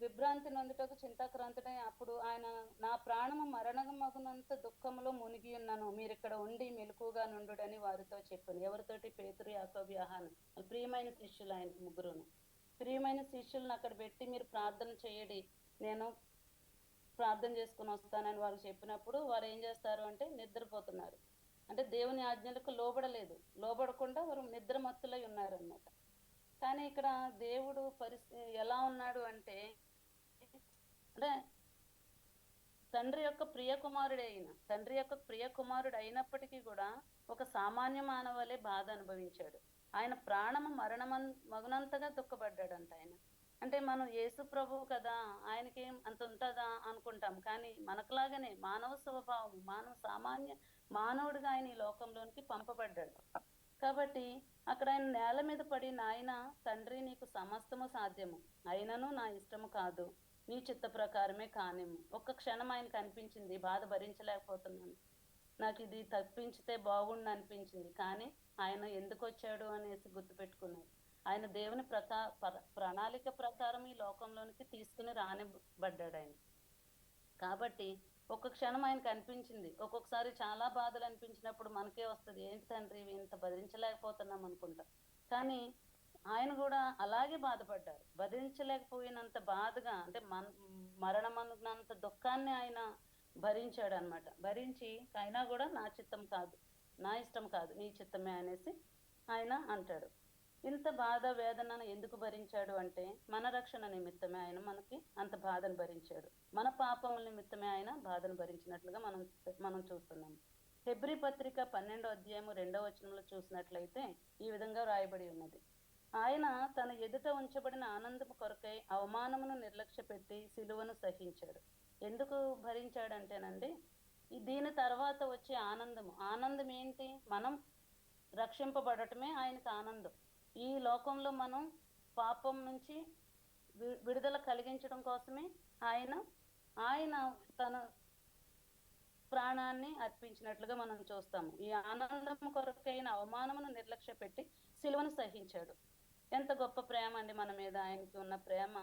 విభ్రాంతి నొందుటకు చింతాక్రాంతుడై అప్పుడు ఆయన, నా ప్రాణము మరణమగునంత దుఃఖములో మునిగి ఉన్నాను, మీరు ఇక్కడ ఉండి మెలకుగా నుండుడని వారితో చెప్పాను. ఎవరితోటి? పేతురు, యాకోబు, యోహాను, ప్రియమైన శిష్యులు. ఆయన ముగ్గురును ప్రియమైన శిష్యులను అక్కడ పెట్టి, మీరు ప్రార్థన చేయడి, నేను ప్రార్థన చేసుకుని వస్తానని వారు చెప్పినప్పుడు వారు ఏం చేస్తారు అంటే నిద్రపోతున్నారు. అంటే దేవుని ఆజ్ఞలకు లోబడకుండా వారు నిద్రమత్తులై ఉన్నారన్నమాట. కానీ ఇక్కడ దేవుడు ఎలా ఉన్నాడు అంటే తండ్రి యొక్క ప్రియ కుమారుడు అయినప్పటికీ కూడా ఒక సామాన్య మానవులే బాధ అనుభవించాడు. ఆయన ప్రాణము మగునంతగా దుఃఖపడ్డాడంట ఆయన. అంటే మనం యేసు ప్రభువు కదా, ఆయనకేం అంత ఉంటుందా అనుకుంటాం. కానీ మనకులాగానే మానవ స్వభావం, సామాన్య మానవుడిగా ఆయన ఈ లోకంలోనికి పంపబడ్డాడు. కాబట్టి అక్కడ ఆయన నేల మీద పడి, నాయన తండ్రి, నీకు సమస్తము సాధ్యము, అయినను నా ఇష్టము కాదు, నీ చిత్త ప్రకారమే కానిమ్ము. ఒక్క క్షణం ఆయనకు అనిపించింది, బాధ భరించలేకపోతున్నాను, నాకు ఇది తప్పించితే బాగుండు అనిపించింది. కానీ ఆయన ఎందుకు వచ్చాడు అనేసి గుర్తుపెట్టుకున్నాడు. ఆయన దేవుని ప్రణాళిక ప్రకారం ఈ లోకంలోనికి తీసుకుని రానిబడ్డాడు ఆయన. కాబట్టి ఒక్క క్షణం ఆయనకు అనిపించింది. ఒక్కొక్కసారి చాలా బాధలు అనిపించినప్పుడు మనకే వస్తుంది, ఏంటి తండ్రి ఇంత భరించలేకపోతున్నాం అనుకుంటా. కానీ ఆయన కూడా అలాగే బాధపడ్డారు. భరించలేకపోయినంత బాధగా, అంటే మరణమన్నంత దుఃఖాన్ని ఆయన భరించాడు అనమాట. భరించి అయినా కూడా నా చిత్తం కాదు, నా ఇష్టం కాదు, నీ చిత్తమే అనేసి ఆయన అంటాడు. ఇంత బాధ వేదనను ఎందుకు భరించాడు అంటే మన రక్షణ నిమిత్తమే ఆయన మనకి అంత బాధను భరించాడు. మన పాపముల నిమిత్తమే ఆయన బాధను భరించినట్లుగా మనం చూస్తున్నాము. హెబ్రీ పత్రిక 12వ అధ్యాయము 2వ వచనంలో చూసినట్లయితే ఈ విధంగా రాయబడి ఉన్నది. ఆయన తన ఎదుట ఉంచబడిన ఆనందము కొరకై అవమానమును నిర్లక్ష్య పెట్టి సిలువను సహించాడు. ఎందుకు భరించాడంటేనండి, దీని తర్వాత వచ్చే ఆనందం ఏంటి? మనం రక్షింపబడటమే ఆయనకు ఆనందం. ఈ లోకంలో మనం పాపం నుంచి విడుదల కలిగించడం కోసమే ఆయన తన ప్రాణాన్ని అర్పించినట్లుగా మనం చూస్తాము. ఈ ఆనందం కొరకైన అవమానమును నిర్లక్ష్య పెట్టి సిలువను సహించాడు. ఎంత గొప్ప ప్రేమ అండి మన మీద ఆయనకి ఉన్న ప్రేమ.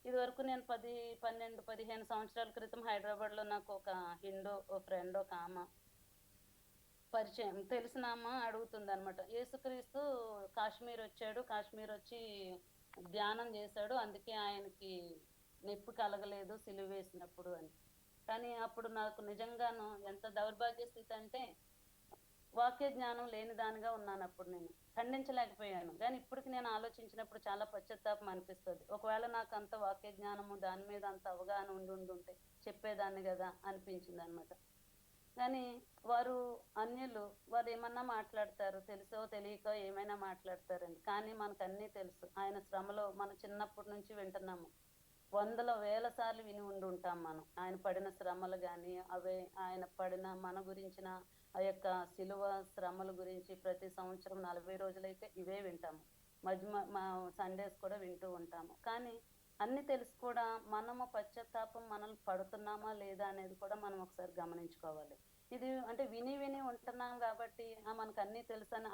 ఇదివరకు నేను 10, 12, 15 సంవత్సరాల క్రితం హైదరాబాద్లో నాకు ఒక హిందూ ఫ్రెండ్, ఒక ఆమె పరిచయం, తెలిసిన అమ్మ అడుగుతుంది అనమాట. యేసుక్రీస్తు కాశ్మీర్ వచ్చాడు, కాశ్మీర్ వచ్చి ధ్యానం చేశాడు, అందుకే ఆయనకి నొప్పి కలగలేదు సిలువ వేసినప్పుడు అని. కానీ అప్పుడు నాకు నిజంగాను ఎంత దౌర్భాగ్య స్థితి అంటే, వాక్య జ్ఞానం లేని దానిగా ఉన్నాను. అప్పుడు నేను ఖండించలేకపోయాను. కానీ ఇప్పటికి నేను ఆలోచించినప్పుడు చాలా పశ్చాత్తాపం అనిపిస్తుంది. ఒకవేళ నాకు అంత వాక్య జ్ఞానము, దాని మీద అంత అవగాహన ఉండుంటే చెప్పేదాన్ని కదా అనిపించింది అనమాట. కానీ వారు అన్యులు, వారు ఏమన్నా మాట్లాడతారు, తెలుసో తెలియకో ఏమైనా మాట్లాడతారండి. కానీ మనకు అన్నీ తెలుసు. ఆయన శ్రమలో మనం చిన్నప్పటి నుంచి వింటున్నాము, వందల వేల సార్లు విని ఉంటాం మనం. ఆయన పడిన శ్రమలు కానీ, అవే ఆయన పడిన మన గురించిన ఆ యొక్క శిలువ శ్రమల గురించి ప్రతి సంవత్సరం 40 రోజులైతే ఇవే వింటాము. మా సండేస్ కూడా వింటూ ఉంటాము. కానీ అన్ని తెలిసి కూడా మనము పశ్చాత్తాపం మనల్ని పడుతున్నామా లేదా అనేది కూడా మనం ఒకసారి గమనించుకోవాలి. ఇది అంటే విని ఉంటున్నాం కాబట్టి మనకు అన్నీ తెలుసు అని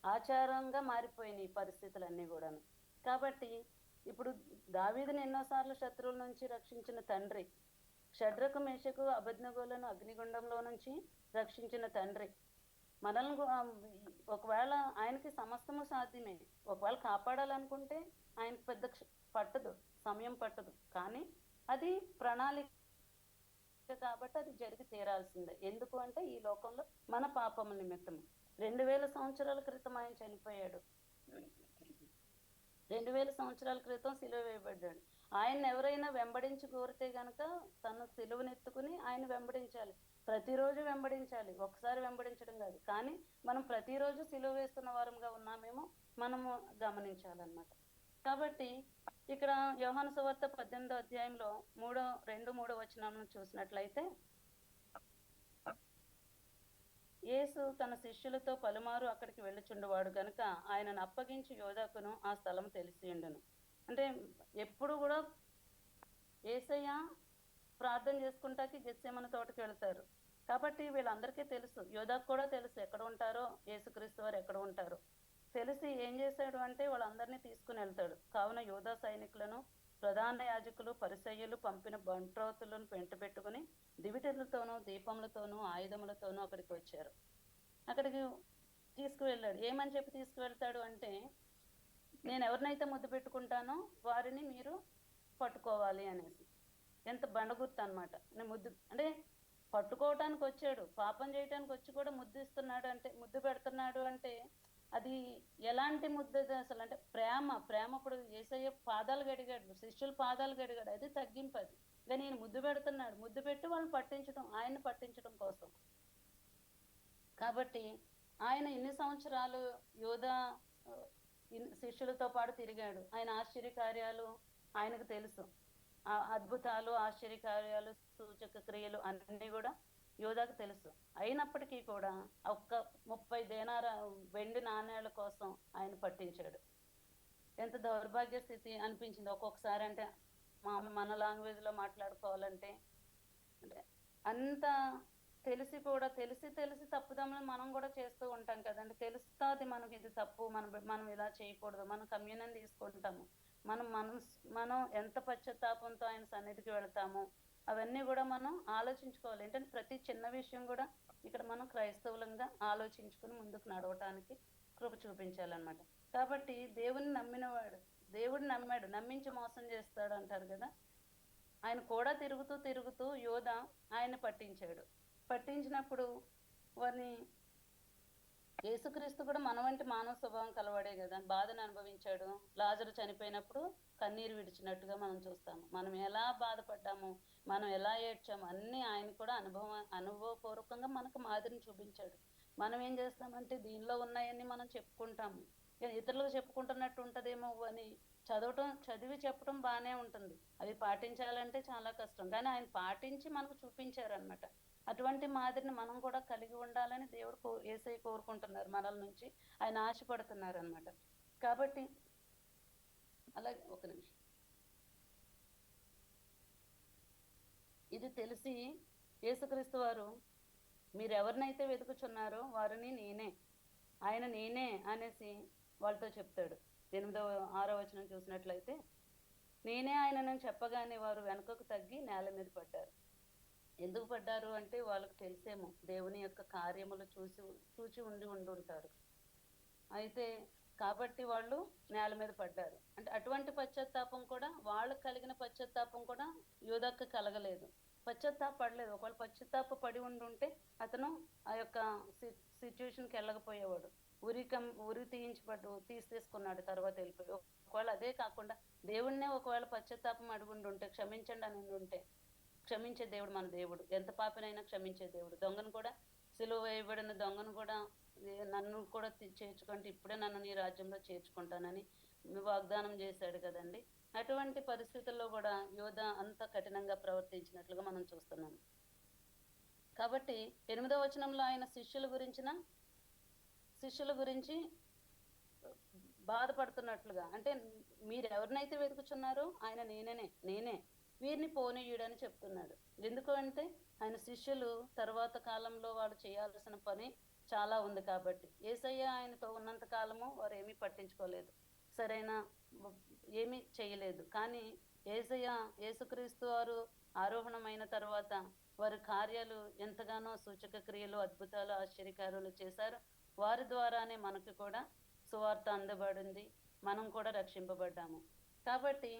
ఆచారంగా మారిపోయినాయి ఈ పరిస్థితులన్నీ కూడాను. కాబట్టి ఇప్పుడు దావీదుని ఎన్నోసార్లు శత్రువుల నుంచి రక్షించిన తండ్రి, షడ్రకు మేషకు అబేద్నెగోలను అగ్నిగుండంలో నుంచి రక్షించిన తండ్రి, మనల్ని ఒకవేళ ఆయనకి సమస్తము సాధ్యమే. ఒకవేళ కాపాడాలనుకుంటే ఆయనకు పెద్ద సమయం పట్టదు. కానీ అది ప్రణాళిక కాబట్టి అది జరిగి తీరాల్సిందే. ఎందుకు అంటే ఈ లోకంలో మన పాపముల నిమిత్తము 2000 సంవత్సరాల క్రితం ఆయన చనిపోయాడు. 2000 సంవత్సరాల క్రితం సిలువ వేయబడ్డాడు. ఆయన ఎవరైనా వెంబడించి కోరితే గనక తను సిలువనెత్తుకుని ఆయన వెంబడించాలి, ప్రతిరోజు వెంబడించాలి. ఒకసారి వెంబడించడం కాదు. కానీ మనం ప్రతిరోజు సిలువ వేస్తున్న వారంగా ఉన్నామేమో మనము గమనించాలన్నమాట. కాబట్టి ఇక్కడ యోహాను సువార్త 18వ అధ్యాయంలో 2-3 వచనాలను చూసినట్లయితే, యేసు తన శిష్యులతో పలుమారు అక్కడికి వెళ్ళుచుండేవాడు గనుక ఆయనను అప్పగించి యోధాకును ఆ స్థలం తెలిసి ఉండను. అంటే ఎప్పుడు కూడా యేసయ్య ప్రార్థన చేసుకుంటాకి గెత్సేమనే తోటకి వెళ్తారు. కాబట్టి వీళ్ళందరికీ తెలుసు, యోధాకు కూడా తెలుసు ఎక్కడ ఉంటారో, యేసుక్రీస్తు వారు ఎక్కడ ఉంటారో తెలిసి ఏం చేశాడు అంటే వాళ్ళందరినీ తీసుకుని వెళ్తాడు. కావున యోధా సైనికులను, ప్రధాన యాజకులు, పరిసయ్యులు పంపిన బంట్రోతులను పెట్టుకుని దివిటెలతోనూ, దీపములతోనూ, ఆయుధములతోనూ అక్కడికి వచ్చారు. అక్కడికి తీసుకువెళ్ళాడు. ఏమని చెప్పి తీసుకువెళ్తాడు అంటే, నేను ఎవరినైతే ముద్దు పెట్టుకుంటానో వారిని మీరు పట్టుకోవాలి అనేసి. ఎంత బండగుర్తు అనమాట. నేను ముద్దు అంటే పట్టుకోవటానికి వచ్చాడు, పాపం చేయటానికి వచ్చి కూడా ముద్దు ఇస్తున్నాడు అంటే, ముద్దు పెడుతున్నాడు అంటే అది ఎలాంటి ముద్దు అసలు అంటే ప్రేమ. ఇప్పుడు యేసయ్య పాదాలు గడిగాడు, శిష్యులు పాదాలు గడిగాడు, అది తగ్గింపు. అది కానీ ఈయన ముద్దు పెడుతున్నాడు, ముద్దు పెట్టి వాళ్ళని ఆయన్ని పట్టించడం కోసం. కాబట్టి ఆయన ఇన్ని సంవత్సరాలు యోధా శిష్యులతో పాటు తిరిగాడు. ఆయన ఆశ్చర్యకార్యాలు ఆయనకు తెలుసు, అద్భుతాలు, ఆశ్చర్యకార్యాలు, సూచక క్రియలు అన్నీ కూడా యోధాకు తెలుసు. అయినప్పటికీ కూడా ఒక్క 30 దేనార వెండి నాణ్యాల కోసం ఆయన పట్టించాడు. ఎంత దౌర్భాగ్య స్థితి అనిపించింది ఒక్కొక్కసారి. అంటే మన లాంగ్వేజ్లో మాట్లాడుకోవాలంటే, అంటే అంత తెలిసి కూడా తెలిసి తప్పుదమ్ములు మనం కూడా చేస్తూ ఉంటాం కదండి. తెలుస్తుంది మనకి ఇది తప్పు, మనం ఇలా చేయకూడదు. మనం కమ్యూనియన్ తీసుకుంటాము, మనం ఎంత పశ్చాత్తాపంతో ఆయన సన్నిధికి వెళ్తాము, అవన్నీ కూడా మనం ఆలోచించుకోవాలి. ఏంటంటే ప్రతి చిన్న విషయం కూడా ఇక్కడ మనం క్రైస్తవులంగా ఆలోచించుకుని ముందుకు నడవటానికి కృప చూపించాలన్నమాట. కాబట్టి దేవుడిని నమ్మాడు, నమ్మించి మోసం చేస్తాడు అంటారు కదా. ఆయన కూడా తిరుగుతూ తిరుగుతూ యోధ ఆయన పట్టించినప్పుడు వారిని యేసుక్రీస్తు కూడా మన వంటి మానవ స్వభావం కలవాడే కదా, బాధను అనుభవించాడు. లాజరు చనిపోయినప్పుడు కన్నీరు విడిచినట్టుగా మనం చూస్తాము. మనం ఎలా బాధపడ్డాము, మనం ఎలా ఏడ్చాము అన్నీ ఆయన కూడా అనుభవపూర్వకంగా మనకు మాదిరిని చూపించాడు. మనం ఏం చేస్తామంటే దీనిలో ఉన్నాయని మనం చెప్పుకుంటాము, ఇతరులకు చెప్పుకుంటున్నట్టు ఉంటుందేమో అని చదివి చెప్పడం బాగానే ఉంటుంది, అవి పాటించాలంటే చాలా కష్టం. కానీ ఆయన పాటించి మనకు చూపించారనమాట. అటువంటి మాదిరిని మనం కూడా కలిగి ఉండాలని దేవుడు యేసయ్య కోరుకుంటున్నారు మనల నుంచి, ఆయన ఆశపడుతున్నారు అనమాట. కాబట్టి అలాగే ఒక నిమిషం, ఇది తెలిసి యేసుక్రీస్తు వారు మీరు ఎవరినైతే వెతుకుచున్నారో వారిని ఆయన నేనే అనేసి వాళ్ళతో చెప్తాడు. 8-6 వచనం చూసినట్లయితే, నేనే ఆయనను చెప్పగానే వారు వెనుకకు తగ్గి నేల మీద పడ్డారు. ఎందుకు పడ్డారు అంటే వాళ్ళకు తెలిసేమో దేవుని యొక్క కార్యములు చూచి ఉండుంటారు. అయితే కాబట్టి వాళ్ళు నేల మీద పడ్డారు. అంటే అటువంటి పశ్చాత్తాపం కూడా, వాళ్ళకు కలిగిన పశ్చాత్తాపం కూడా యోధకు కలగలేదు, పశ్చాత్తాపడలేదు. ఒకవేళ పశ్చాత్తాప పడి ఉండుంటే అతను ఆ యొక్క సిచ్యువేషన్కి వెళ్ళకపోయేవాడు. ఉరి తీసేసుకున్నాడు, తర్వాత వెళ్ళిపోయి. ఒకవేళ అదే కాకుండా దేవుణ్ణే ఒకవేళ పశ్చాత్తాపం అడుగుండుంటే, క్షమించండి అని ఉంటే, క్షమించే దేవుడు మన దేవుడు, ఎంత పాపినైనా క్షమించే దేవుడు. దొంగను కూడా, సిలువ వేయబడిన దొంగను కూడా, నన్ను కూడా చేర్చుకుంటే ఇప్పుడే నన్ను నీ రాజ్యంలో చేర్చుకుంటానని వాగ్దానం చేశాడు కదండి. అటువంటి పరిస్థితుల్లో కూడా యోధ అంత కఠినంగా ప్రవర్తించినట్లుగా మనం చూస్తున్నాం. కాబట్టి 8వ వచనంలో ఆయన శిష్యుల గురించి బాధపడుతున్నట్లుగా, అంటే మీరు ఎవరినైతే వెతుకుచున్నారో ఆయన నేనే వీరిని పోనీయుడని చెప్తున్నాడు. ఎందుకు అంటే ఆయన శిష్యులు తర్వాత కాలంలో వాళ్ళు చేయాల్సిన పని చాలా ఉంది కాబట్టి. యేసయ్య ఆయనతో ఉన్నంత కాలము వారు ఏమీ పట్టించుకోలేదు, సరైన ఏమీ చేయలేదు. కానీ యేసుక్రీస్తు వారు ఆరోహణమైన తర్వాత వారి కార్యాలు ఎంతగానో సూచక క్రియలు, అద్భుతాలు, ఆశ్చర్యకార్యాలు చేశారు. వారి ద్వారానే మనకు కూడా సువార్త అందబడింది, మనం కూడా రక్షింపబడ్డాము. కాబట్టి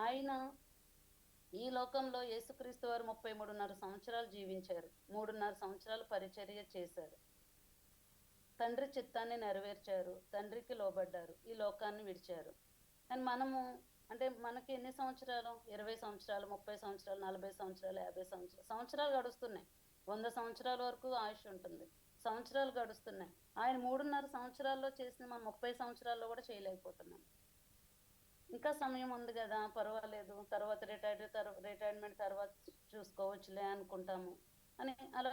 ఆయన ఈ లోకంలో యేసుక్రీస్తు వారు 33.5 సంవత్సరాలు జీవించారు, 3.5 సంవత్సరాలు పరిచర్య చేశారు, తండ్రి చిత్తాన్ని నెరవేర్చారు, తండ్రికి లోబడ్డారు, ఈ లోకాన్ని విడిచారు. అండ్ మనము అంటే మనకి ఎన్ని సంవత్సరాలు, 20 సంవత్సరాలు, 30 సంవత్సరాలు, 40 సంవత్సరాలు, 50 సంవత్సరాలు గడుస్తున్నాయి. 100 సంవత్సరాల వరకు ఆయుష్ ఉంటుంది, సంవత్సరాలు గడుస్తున్నాయి. ఆయన 3.5 సంవత్సరాల్లో చేసిన మనం 30 సంవత్సరాల్లో కూడా చేయలేకపోతున్నాం. ఇంకా సమయం ఉంది కదా, పర్వాలేదు, తర్వాత రిటైర్మెంట్ తర్వాత చూసుకోవచ్చులే అనుకుంటాము అని అలా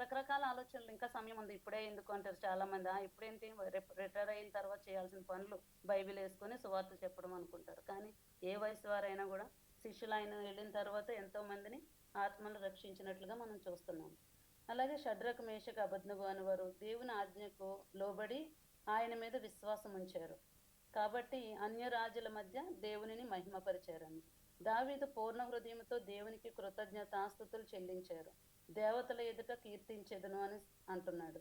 రకరకాల ఆలోచనలు. ఇంకా సమయం ఉంది, ఇప్పుడే ఎందుకు అంటారు చాలా మంది. ఇప్పుడేంటి, రిటైర్ అయిన తర్వాత చేయాల్సిన పనులు బైబిల్ వేసుకొని సువార్త చెప్పడం అనుకుంటారు. కానీ ఏ వయసు వారైనా కూడా శిష్యులు ఆయన వెళ్ళిన తర్వాత ఎంతో మందిని ఆత్మలు రక్షించినట్లుగా మనం చూస్తున్నాం. అలాగే షడ్రకు, మేషకు, అబేద్నెగో అని వారు దేవుని ఆజ్ఞకు లోబడి ఆయన మీద విశ్వాసం ఉంచారు కాబట్టి అన్య రాజుల మధ్య దేవునిని మహిమపరిచారని. దావీదు పూర్ణ హృదయంతో దేవునికి కృతజ్ఞతాస్తుతులు చెల్లించారు, దేవతల ఎదుట కీర్తించెదను అని అంటున్నాడు.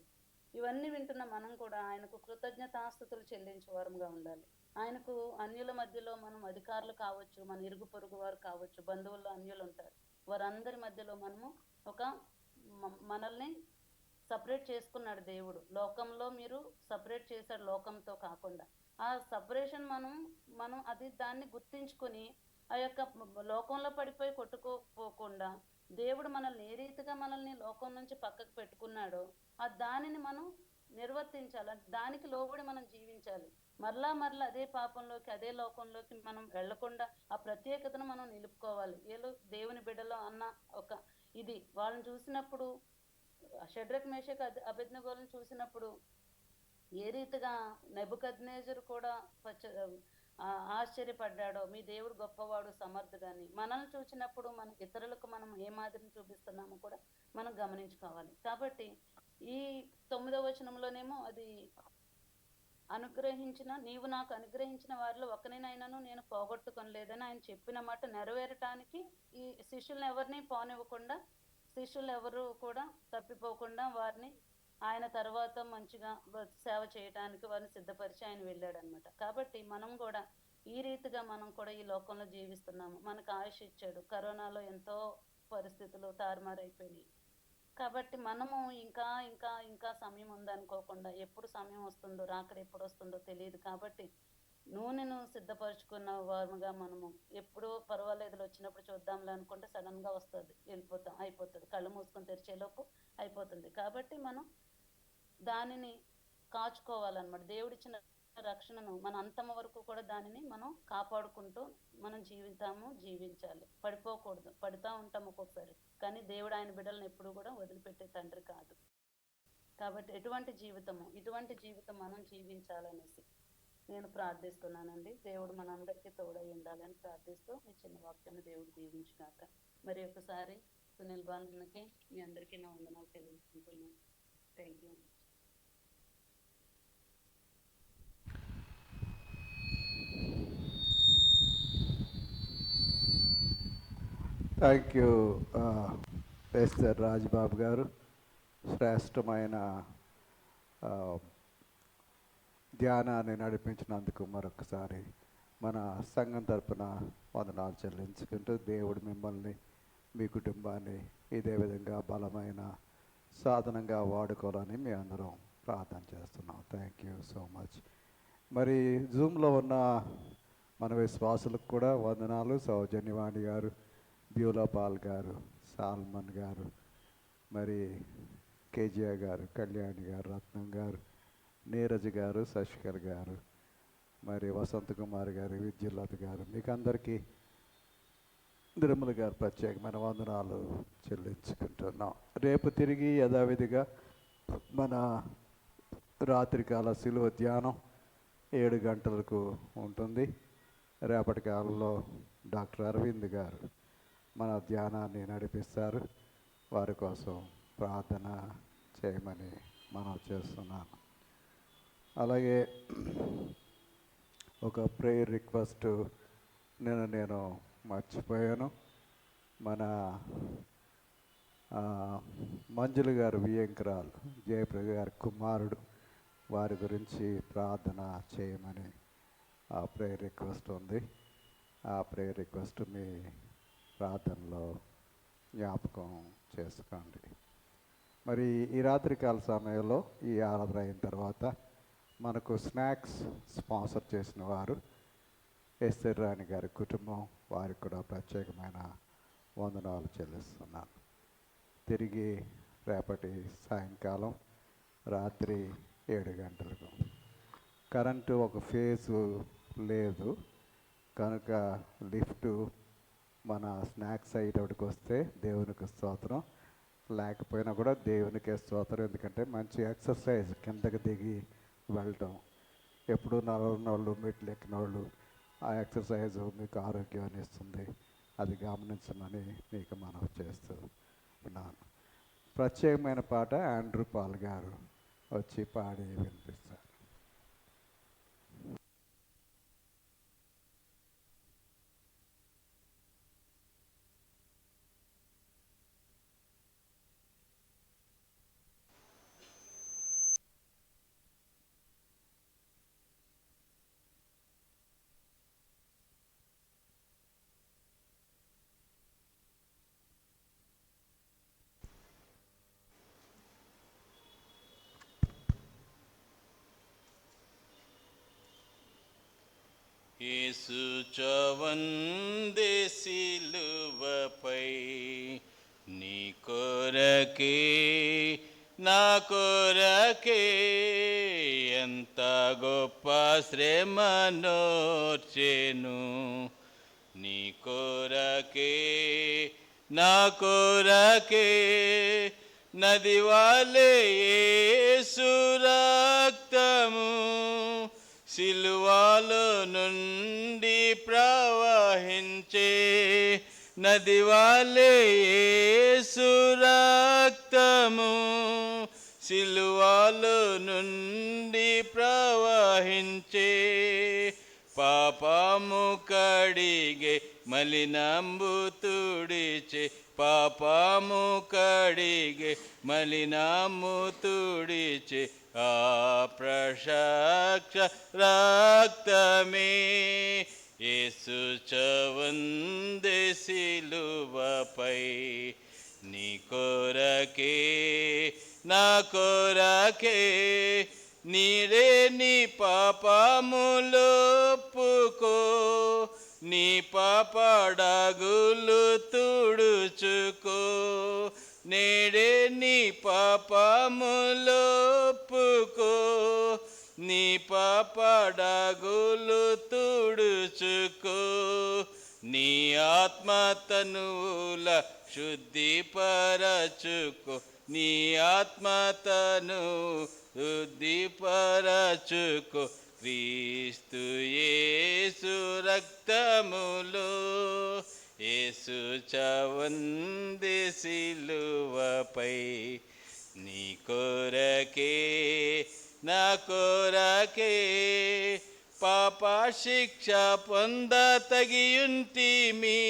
ఇవన్నీ వింటున్న మనం కూడా ఆయనకు కృతజ్ఞతాస్తుతులు చెల్లించే వారంగా ఉండాలి. ఆయనకు అన్యుల మధ్యలో మనం అధికారులు కావచ్చు, మన ఇరుగు పొరుగు వారు కావచ్చు, బంధువుల్లో అన్యులు ఉంటారు, వారందరి మధ్యలో మనము మనల్ని సపరేట్ చేసుకున్నాడు దేవుడు. లోకంలో మీరు సపరేట్ చేశాడు, లోకంతో కాకుండా. ఆ సపరేషన్ మనం దాన్ని గుర్తించుకొని ఆ యొక్క లోకంలో పడిపోయి కొట్టుకోపోకుండా దేవుడు మనల్ని ఏ రీతిగా మనల్ని లోకం నుంచి పక్కకు పెట్టుకున్నాడో దానిని మనం నిర్వర్తించాలి, దానికి లోబడి మనం జీవించాలి. మరలా అదే పాపంలోకి, అదే లోకంలోకి మనం వెళ్లకుండా ఆ ప్రత్యేకతను మనం నిలుపుకోవాలి. ఏదో దేవుని బిడ్డలో అన్న ఒక ఇది వాళ్ళని చూసినప్పుడు, షడ్రక్, మేషక్, అబేద్నెగోలను చూసినప్పుడు ఏ రీతిగా నెబుకద్నెజరు కూడా ఆశ్చర్యపడ్డాడో, మీ దేవుడు గొప్పవాడు, సమర్థుడని. మనల్ని చూసినప్పుడు మన ఇతరులకు మనం ఏ మాదిరిని చూపిస్తున్నామో కూడా మనం గమనించుకోవాలి. కాబట్టి ఈ 9వ వచనంలోనేమో అది నీవు నాకు అనుగ్రహించిన వారిలో ఒకరినైనాను నేను పోగొట్టుకొనలేదని ఆయన చెప్పిన మాట నెరవేరటానికి ఈ శిష్యులను ఎవరిని పోనివ్వకుండా, శిష్యులు ఎవరు కూడా తప్పిపోకుండా వారిని ఆయన తర్వాత మంచిగా సేవ చేయటానికి వారిని సిద్ధపరిచి ఆయన వెళ్ళాడు అనమాట. కాబట్టి మనం కూడా ఈ రీతిగా మనం కూడా ఈ లోకంలో జీవిస్తున్నాము. మనకు ఆయుష్ ఇచ్చాడు. కరోనాలో ఎంతో పరిస్థితులు తారుమారైపోయినాయి. కాబట్టి మనము ఇంకా ఇంకా ఇంకా సమయం ఉందనుకోకుండా, ఎప్పుడు సమయం వస్తుందో, రాకడ ఎప్పుడు వస్తుందో తెలియదు. కాబట్టి నూనెను సిద్ధపరచుకున్న వారుగా మనము ఎప్పుడూ పర్వాలేదు వచ్చినప్పుడు చూద్దాంలే అనుకుంటే సడన్గా వస్తుంది, అయిపోతుంది. కళ్ళు మూసుకొని తెరిచేలోపు అయిపోతుంది. కాబట్టి మనం దానిని కాచుకోవాలన్నమాట. దేవుడిచ్చిన రక్షణను మన అంతమ వరకు కూడా దానిని మనం కాపాడుకుంటూ మనం జీవించాలి. పడిపోకూడదు. పడుతూ ఉంటాం ఒక్కొక్కసారి, కానీ దేవుడు ఆయన బిడ్డలను ఎప్పుడు కూడా వదిలిపెట్టే తండ్రి కాదు. కాబట్టి ఇటువంటి జీవితం మనం జీవించాలనేసి నేను ప్రార్థిస్తున్నానండి. దేవుడు మనందరికీ తోడై ఉండాలని ప్రార్థిస్తూ ఈ చిన్న వాక్యాన్ని దేవుడు దీవించుగాక. మరి ఒకసారి సునీల్ బాలన్నకి మీ అందరికీ నా వందనాలు తెలియజేసుకుంటున్నాను. Thank you. Thank you SR Rajbabu గారు. శ్రేష్టమైన ధ్యానాన్ని నడిపించినందుకు మరొకసారి మన సంఘం తరపున వందనాలు చెల్లించుకుంటూ దేవుడు మిమ్మల్ని, మీ కుటుంబాన్ని ఇదే విధంగా బలమైన సాధనంగా వాడుకోవాలని మీ అందరం ప్రార్థన చేస్తున్నాం. Thank you so much. మరి జూమ్లో ఉన్న మన విశ్వాసులకు కూడా వందనాలు. సౌజన్యవాణి గారు, బ్యూలాపాల్ గారు, సాల్మన్ గారు, మరి కేజీఆర్ గారు, కళ్యాణి గారు, రత్నం గారు, నీరజ్ గారు, శశికర్ గారు, మరి వసంత్ కుమార్ గారు, విద్యుల్లత గారు, మీకు అందరికీ నిర్మల గారు ప్రత్యేకమైన వందనాలు చెల్లించుకుంటున్నాం. రేపు తిరిగి యథావిధిగా మన రాత్రికాల శిలువ ధ్యానం 7 గంటలకు ఉంటుంది. రేపటి కాలంలో డాక్టర్ అరవింద్ గారు మన ధ్యానాన్ని నడిపిస్తారు. వారి కోసం ప్రార్థన చేయమని మనం చేస్తున్నాను. అలాగే ఒక ప్రేయర్ రిక్వెస్ట్ నేను మర్చిపోయాను. మన మంజులు గారు వియంకరాలు జయప్రద గారి కుమారుడు, వారి గురించి ప్రార్థన చేయమని ఆ ప్రేయర్ రిక్వెస్ట్ ఉంది. ఆ ప్రేయర్ రిక్వెస్ట్ మీ ప్రార్థనలో జ్ఞాపకం చేసుకోండి. మరి ఈ రాత్రికాల సమయంలో ఈ ఆరాధన అయిన తర్వాత మనకు స్నాక్స్ స్పాన్సర్ చేసిన వారు ఎస్ఆర్ రాణి గారి కుటుంబం, వారికి కూడా ప్రత్యేకమైన వందనాలు చెల్లిస్తున్నాను. తిరిగి రేపటి సాయంకాలం రాత్రి 7 గంటలకు. కరెంటు ఒక ఫేజు లేదు కనుక లిఫ్టు మన స్నాక్స్ అయ్యేటప్పటికి వస్తే దేవునికి స్తోత్రం, లేకపోయినా కూడా దేవునికే స్తోత్రం. ఎందుకంటే మంచి ఎక్సర్సైజ్ కిందకి దిగి వెళ్ళటం. ఎప్పుడు నడవనోళ్ళు, మెట్లు ఎక్కినోళ్ళు ఆ ఎక్సర్సైజ్ మీకు ఆరోగ్యాన్ని ఇస్తుంది. అది గమనించమని మీకు మనవి చేస్తూ ఉన్నాను. ప్రత్యేకమైన పాట ఆండ్రూ పాల్ గారు వచ్చి పాడి వినిపిస్తారు. యేసు చవందే సిలువపై నీ కొరకే నా కొరకే ఎంత గొప్ప శ్రమనోర్చెను. నీ కొరకే నా కొరకే నది వాలే యేసు రక్తము సిలువలో నుండి ప్రవహించే. నది వాలే యేసు రక్తము సిలువలో నుండి ప్రవహించే. పాపము కడిగే మలినంబు తుడిచే. పాపము కడిగే మలినము తుడిచే. ఆ ప్రశక్ష రక్తమే యేసు చవందే సిలువపై నీ కొరకే నా కొరకే నీడే నీ పాపములు ఒప్పుకో నీ పాపడాగులు తుడుచుకో నేడే నీ పాపములు ఒప్పుకో నీ పాపడాగులు తుడుచుకో నీ ఆత్మతనుల శుద్ధిపరచుకో నీ ఆత్మతను శుద్ధిపరచుకో క్రీస్తు యేసు రక్తములో యేసు చవంది సిలువపై నీ కొరకే నా కొరకే పాప శిక్ష పొంద తగియుంటిమి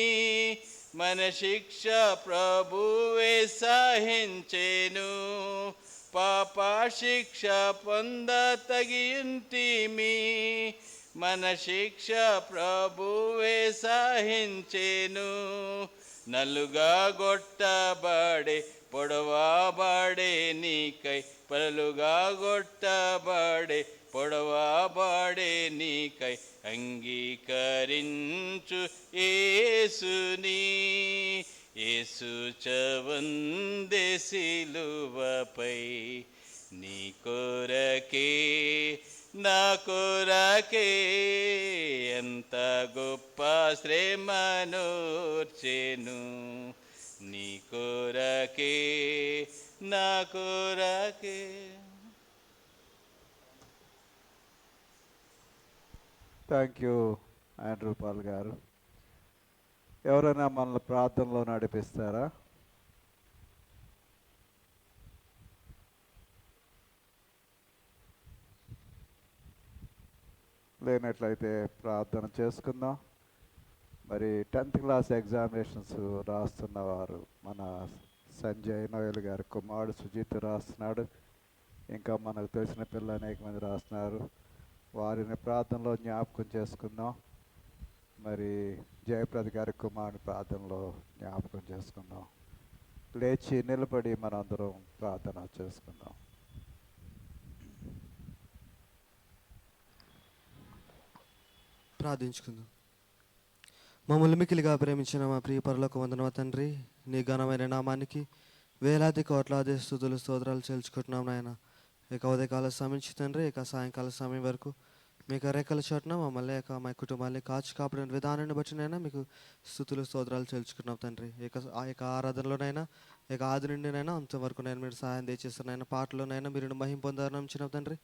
మన శిక్ష ప్రభువే సహించెను పాప శిక్ష పొంద తగియుంటిమి మన శిక్ష ప్రభువే సహించెను నలుగా గొట్టబడే పొడవబడే నీకై పలుగా గొట్టబడే పొడవబడే నీకై అంగీకరించు యేసుని యేసు చవందే సిలువపై నీ కొరకే నా కొరకే ఎంత గొప్ప శ్రమనోర్చెను నీ కొరకే నా కొరకే. థ్యాంక్ యూ ఆండ్రూ పాల్ గారు. ఎవరైనా మనల్ని ప్రార్థనలో నడిపిస్తారా? లేనట్లయితే ప్రార్థన చేసుకుందాం. మరి 10th క్లాస్ ఎగ్జామినేషన్స్ రాస్తున్నవారు మన సంజయ్ నోయల్ గారి కుమారుడు సుజిత్ రాస్తున్నాడు. ఇంకా మనకు తెలిసిన పిల్లలు అనేక మంది రాస్తున్నారు. వారిని ప్రార్థనలో జ్ఞాపకం చేసుకుందాం. మరి జయప్రద గారి కుమారుని ప్రార్థనలో జ్ఞాపకం చేసుకుందాం. లేచి నిలబడి మనందరం ప్రార్థన చేసుకుందాం. ప్రార్థించుకుందాం. మమ్మల్ని మికిలిగా ప్రేమించిన మా ప్రియ పరలోక వందనవ తండ్రి, నీ ఘనమైన నామానికి వేలాది కోట్లాది స్తుతులు స్తోత్రాలు చెల్చుకుంటున్నాం నాయన. ఇక ఉదయకాల సమయం తండ్రి, ఇక సాయంకాల సమయం వరకు మీకు రెక్కల చోటున మమ్మల్ని మా కుటుంబాన్ని కాచి కాపాడిన విధానాన్ని బట్టి నైనా మీకు స్తుతులు స్తోత్రాలు చెల్చుకున్నాం తండ్రి. ఆ యొక్క ఆరాధనలోనైనా ఇక ఆది నుండినైనా అంతవరకు నేను మీరు సహాయం దయచేస్తున్నాయన. పాటలోనైనా మీరు మహిం పొందారనిచ్చినాం తండ్రి.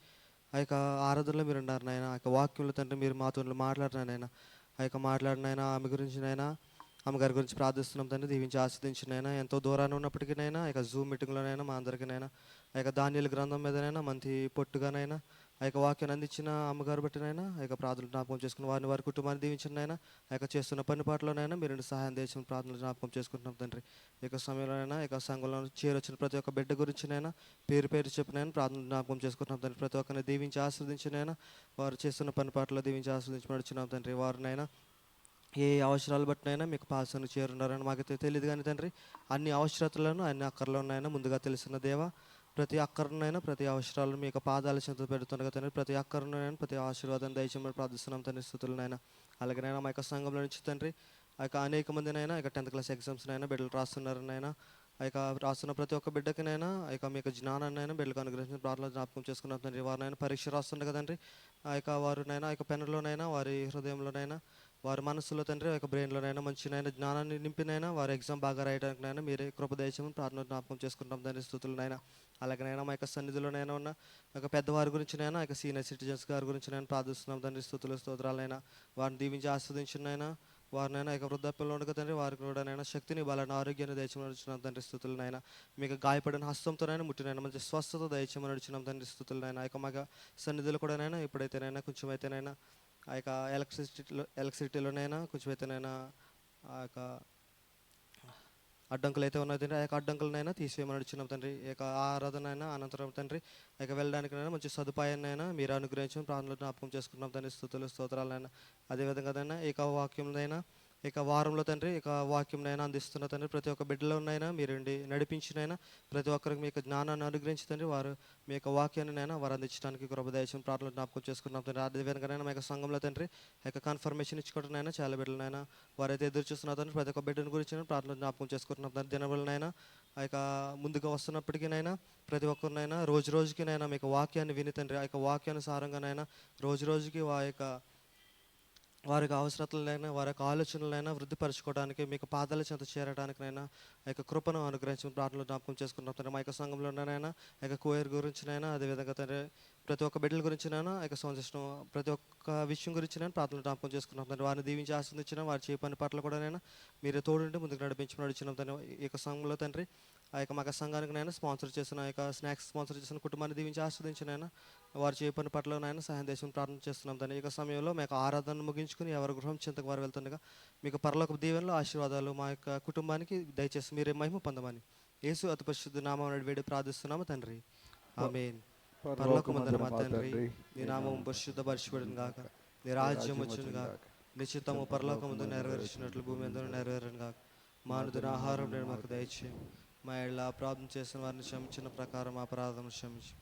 ఆ యొక్క ఆరాధనలో మీరు ఉన్నారు నాయన. ఆ యొక్క వాక్యంలో తండ్రి మీరు మాతో మాట్లాడినాయన. ఆ యొక్క మాట్లాడినైనా ఆమె గురించినైనా అమ్మగారి గురించి ప్రార్థిస్తున్నాం తండ్రి. దీవించి ఆస్వాదించినైనా ఎంతో దూరాన్ని ఉన్నప్పటికీనైనా ఇక జూమ్ మీటింగ్లోనైనా మా అందరికీనైనా ఆ యొక్క దానియేలు గ్రంథం మీదనైనా మంచి పొట్టుగానైనా ఆ యొక్క వాక్యాన్ని అందించిన అమ్మగారు బట్టినైనా ఆ యొక్క ప్రార్థనలు జ్ఞాపకం చేసుకుని వారి కుటుంబాన్ని దీవించినైనా ఆ యొక్క చేస్తున్న పని పాటలోనైనా మీరు సహాయం చేసిన ప్రార్థనలు జ్ఞాపకం చేసుకుంటున్నాం తండ్రి. ఈ యొక్క సమయంలోనైనా ఈ యొక్క సంఘంలో చేరొచ్చిన ప్రతి ఒక్క బిడ్డ గురించినైనా పేరు చెప్పినైనా ప్రార్థనలు జ్ఞాపకం చేసుకుంటున్నాం తండ్రి. ప్రతి ఒక్కరిని దీవించి ఆస్వాదించినైనా వారు చేస్తున్న పని పాటలో దీవించి ఆస్వాదించి నడుచున్నాం తండ్రి. వారినైనా ఏ అవసరాలు బట్టినైనా మీకు పాసను చేరున్నారని మాకైతే తెలియదు కానీ తండ్రి, అన్ని అవసరతలను అన్ని అక్కర్లోనైనా ముందుగా తెలిసిన దేవా, ప్రతి అక్కరనైనా ప్రతి అవసరాలను మీ యొక్క పాదాల చెంత పెడుతుండగా తండ్రి. ప్రతి అక్కరనైనా ప్రతి ఆశీర్వాదం దయచేయమని ప్రార్థిస్తున్నాం తండ్రి. స్థుతులనైనా అలాగనైనా మా యొక్క సంఘంలో నుంచి తండ్రి ఆ యొక్క అనేక మందినైనా ఇక 10th క్లాస్ ఎగ్జామ్స్నైనా బిడ్డలు రాస్తున్నారనైనా ఆ యొక్క రాస్తున్న ప్రతి ఒక్క బిడ్డకినైనా ఆ యొక్క మీ యొక్క జ్ఞానాన్నైనా బిడ్డలకు అనుగ్రహించిన ప్రార్థనలు జ్ఞాపకం చేసుకున్నాం తండ్రి. వారినైనా పరీక్ష రాస్తుండే కదండి, ఆ యొక్క వారినైనా ఆ యొక్క పెన్నులోనైనా వారి హృదయంలోనైనా వారి మనసులో తండ్రి ఆ యొక్క బ్రెయిన్లోనైనా మంచినైనా జ్ఞానాన్ని నింపినైనా వారి ఎగ్జామ్ బాగా రాయడానికైనా మీరే కృపదయచేయమని ప్రార్థన జ్ఞాపకం చేసుకుంటాం తండ్రి. స్థుతులనైనా అలాగనైనా మా యొక్క సన్నిధిలోనైనా ఉన్న ఒక పెద్దవారి గురించినైనా ఆ యొక్క సీనియర్ సిటిజన్స్ గారి గురించి నేను ప్రార్థిస్తున్నాం తండ్రి. స్థుతులు స్తోత్రాలైనా వారిని దీవించి ఆస్వాదించినైనా వారినైనా ఇక వృద్ధాప్యంలో ఉండగా తండ్రి వారికి కూడానైనా శక్తిని బలాన్ని ఆరోగ్యాన్ని దయచేయమని నడుచున్నాం తండ్రి. స్థుతులనైనా మీకు గాయపడిన హస్తంతోనైనా ముట్టినైనా మంచి స్వస్థత దయచేయమని నడుచున్నాం తండ్రి. స్థుతులనైనా ఇక మా సన్నిధిలో కూడానైనా ఇప్పుడైతేనైనా కొంచెం అయితేనైనా ఆ యొక్క ఎలక్ట్రిసిటీలోనైనా కొంచెం అయితేనైనా ఆ యొక్క అడ్డంకులు అయితే ఉన్నాయి తండ్రి, ఆ యొక్క అడ్డంకులనైనా తీసివేయమని అడుగుచున్నాం తండ్రి. ఈ యొక్క ఆరాధన అయినా అనంతరం తండ్రి ఆ యొక్క వెళ్ళడానికైనా మంచి సదుపాయాన్నైనా మీరు అనుగ్రహించడం ప్రాణులు జ్ఞాపకం చేసుకుంటున్నాం తండ్రి. స్తుతులు స్తోత్రాలైనా అదేవిధంగా ఈ యొక్క వాక్యంనైనా ఇక వారంలో తండ్రి ఇక వాక్యంనైనా అందిస్తున్న తండ్రి, ప్రతి ఒక్క బిడ్డలోనైనా మీరుండి నడిపించినైనా ప్రతి ఒక్కరికి మీ యొక్క జ్ఞానాన్ని అనుగ్రహించి తండ్రి, వారు మీ యొక్క వాక్యాన్ని వారు అందించడానికి కృప దయచేసి ప్రార్థనలు జ్ఞాపకం చేసుకున్నాం తండ్రి. అదేవిధంగా మా యొక్క సంఘంలో తండ్రి యొక్క కన్ఫర్మేషన్ ఇచ్చుకోవడంనైనా చాలా బిడ్డలనైనా వారైతే ఎదురు చూస్తున్నారు తండ్రి, ప్రతి ఒక్క బిడ్డను గురించి ప్రార్థనలు జ్ఞాపకం చేసుకుంటున్నాం తండ్రి. దినవలనైనా ఆ యొక్క ముందుగా వస్తున్నప్పటికీనైనా ప్రతి ఒక్కరినైనా రోజు రోజుకినైనా మీ యొక్క వాక్యాన్ని విని తండ్రి, ఆ యొక్క వాక్యానుసారంగానైనా రోజు రోజుకి వారి యొక్క అవసరతలైనా వారి యొక్క ఆలోచనలైనా వృద్ధిపరచుకోవడానికి మీకు పాదాల చెంత చేరడానికైనా ఆ యొక్క కృపను అనుగ్రహించి ప్రార్థనలు జ్ఞాపకం చేసుకుంటున్నాం తండ్రి. మా యొక్క సంఘంలోనైనా ఆ యొక్క కోయర్ గురించినైనా అదేవిధంగా తండ్రి ప్రతి ఒక్క బిడ్డల గురించినైనా ఆ యొక్క సంవత్సరం ప్రతి ఒక్క విషయం గురించి ప్రార్థనలు జ్ఞాపకం చేసుకున్నాం తండ్రి. వారిని దీవించి ఆస్వాదించిన వారి చేయ పని పట్ల కూడా మీరే తోడుండి ముందుకు నడిపించమని అడిచినాం తండ్రి. ఈ యొక్క సంఘంలో తండ్రి ఆ యొక్క మా సంఘానికి స్పాన్సర్ చేసిన ఆ యొక్క స్నాక్స్ స్పాన్సర్ చేసిన కుటుంబాన్ని దీవించి ఆస్వాదించినైనా వారి చేయ పని పట్ల సహాయం దేశం ప్రార్థన చేస్తున్నాం తండ్రి. ఈ యొక్క సమయంలో మీకు ఆరాధన ముగించుకుని ఎవరి గృహం చింతకు వారు వెళ్తుండగా మీకు పరలోక దీవెనలు ఆశీర్వాదాలు మా యొక్క కుటుంబానికి దయచేసి మీరే మహిమ పొందమని యేసు అతి పరిశుద్ధ నామమున వేడి ప్రార్థిస్తున్నాము తండ్రి, ఆమేన్. పరలోకమందున మా తండ్రి, నీ నామము పరిశుద్ధపరచబడును గాక, నీ రాజ్యం వచ్చును గాక, నీ చిత్తము పరలోకమందు నెరవేర్చినట్లు భూమి యందును నెరవేరును గాక. మా అనుదిన ఆహారం నేడు మాకు దయచేయము, మా ఇళ్ళ అపరాధం చేసిన వారిని క్షమించిన ప్రకారం అపరాధం క్షమించు,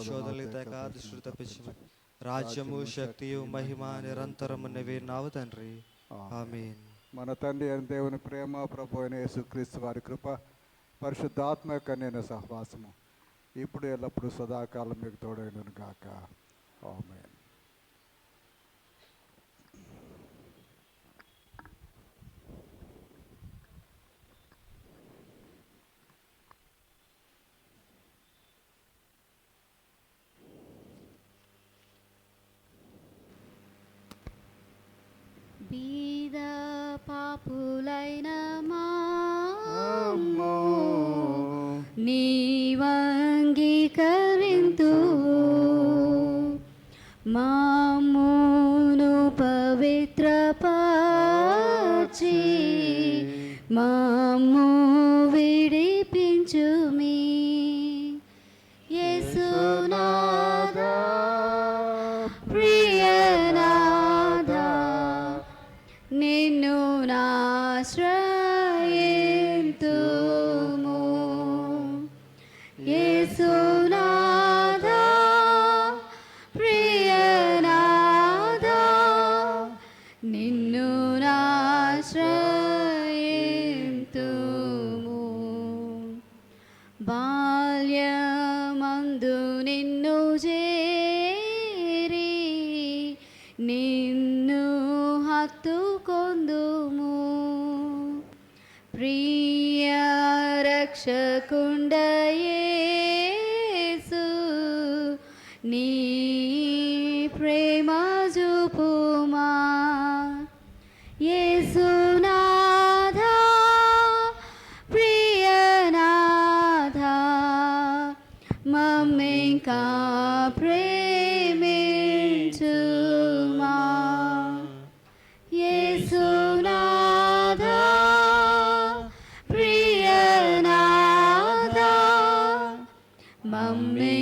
శోధనలు తేక దుష్టులు తప్పించమని. రాజ్యము శక్తియు మహిమ నిరంతరము నీవేనావు తండ్రి, ఆమేన్. మన తండ్రి అయిన దేవుని ప్రేమ, ప్రభు అయిన యేసుక్రీస్తు వారి కృప, పరిశుద్ధాత్మ యొక్క నేను సహవాసము ఇప్పుడు ఎల్లప్పుడు సదాకాలం మీకు తోడైనను గాక, ఆమేన్. బీద పాపులైన నీవంగీకరింతువు, మామ్మును పవిత్రపరచి మమ్ము విడిపించుమి. యేసునాథా ప్రియనాథా నిన్ను నాశ్రయింతుము. యేసునాథా ప్రియనాథా నిన్ను నాశ్రయింతుము. బాల్యమందు నిన్ను చేరి నిన్ను హత్తుకొందుము. ప్రియ రక్షకుండ యేసు నీ ప్రేమ చూపుమా. యేసునాథా ప్రియనాథా మమ్మింకా ప్రేమించుమా. యేసునాథా ప్రియనాథా మమ్మి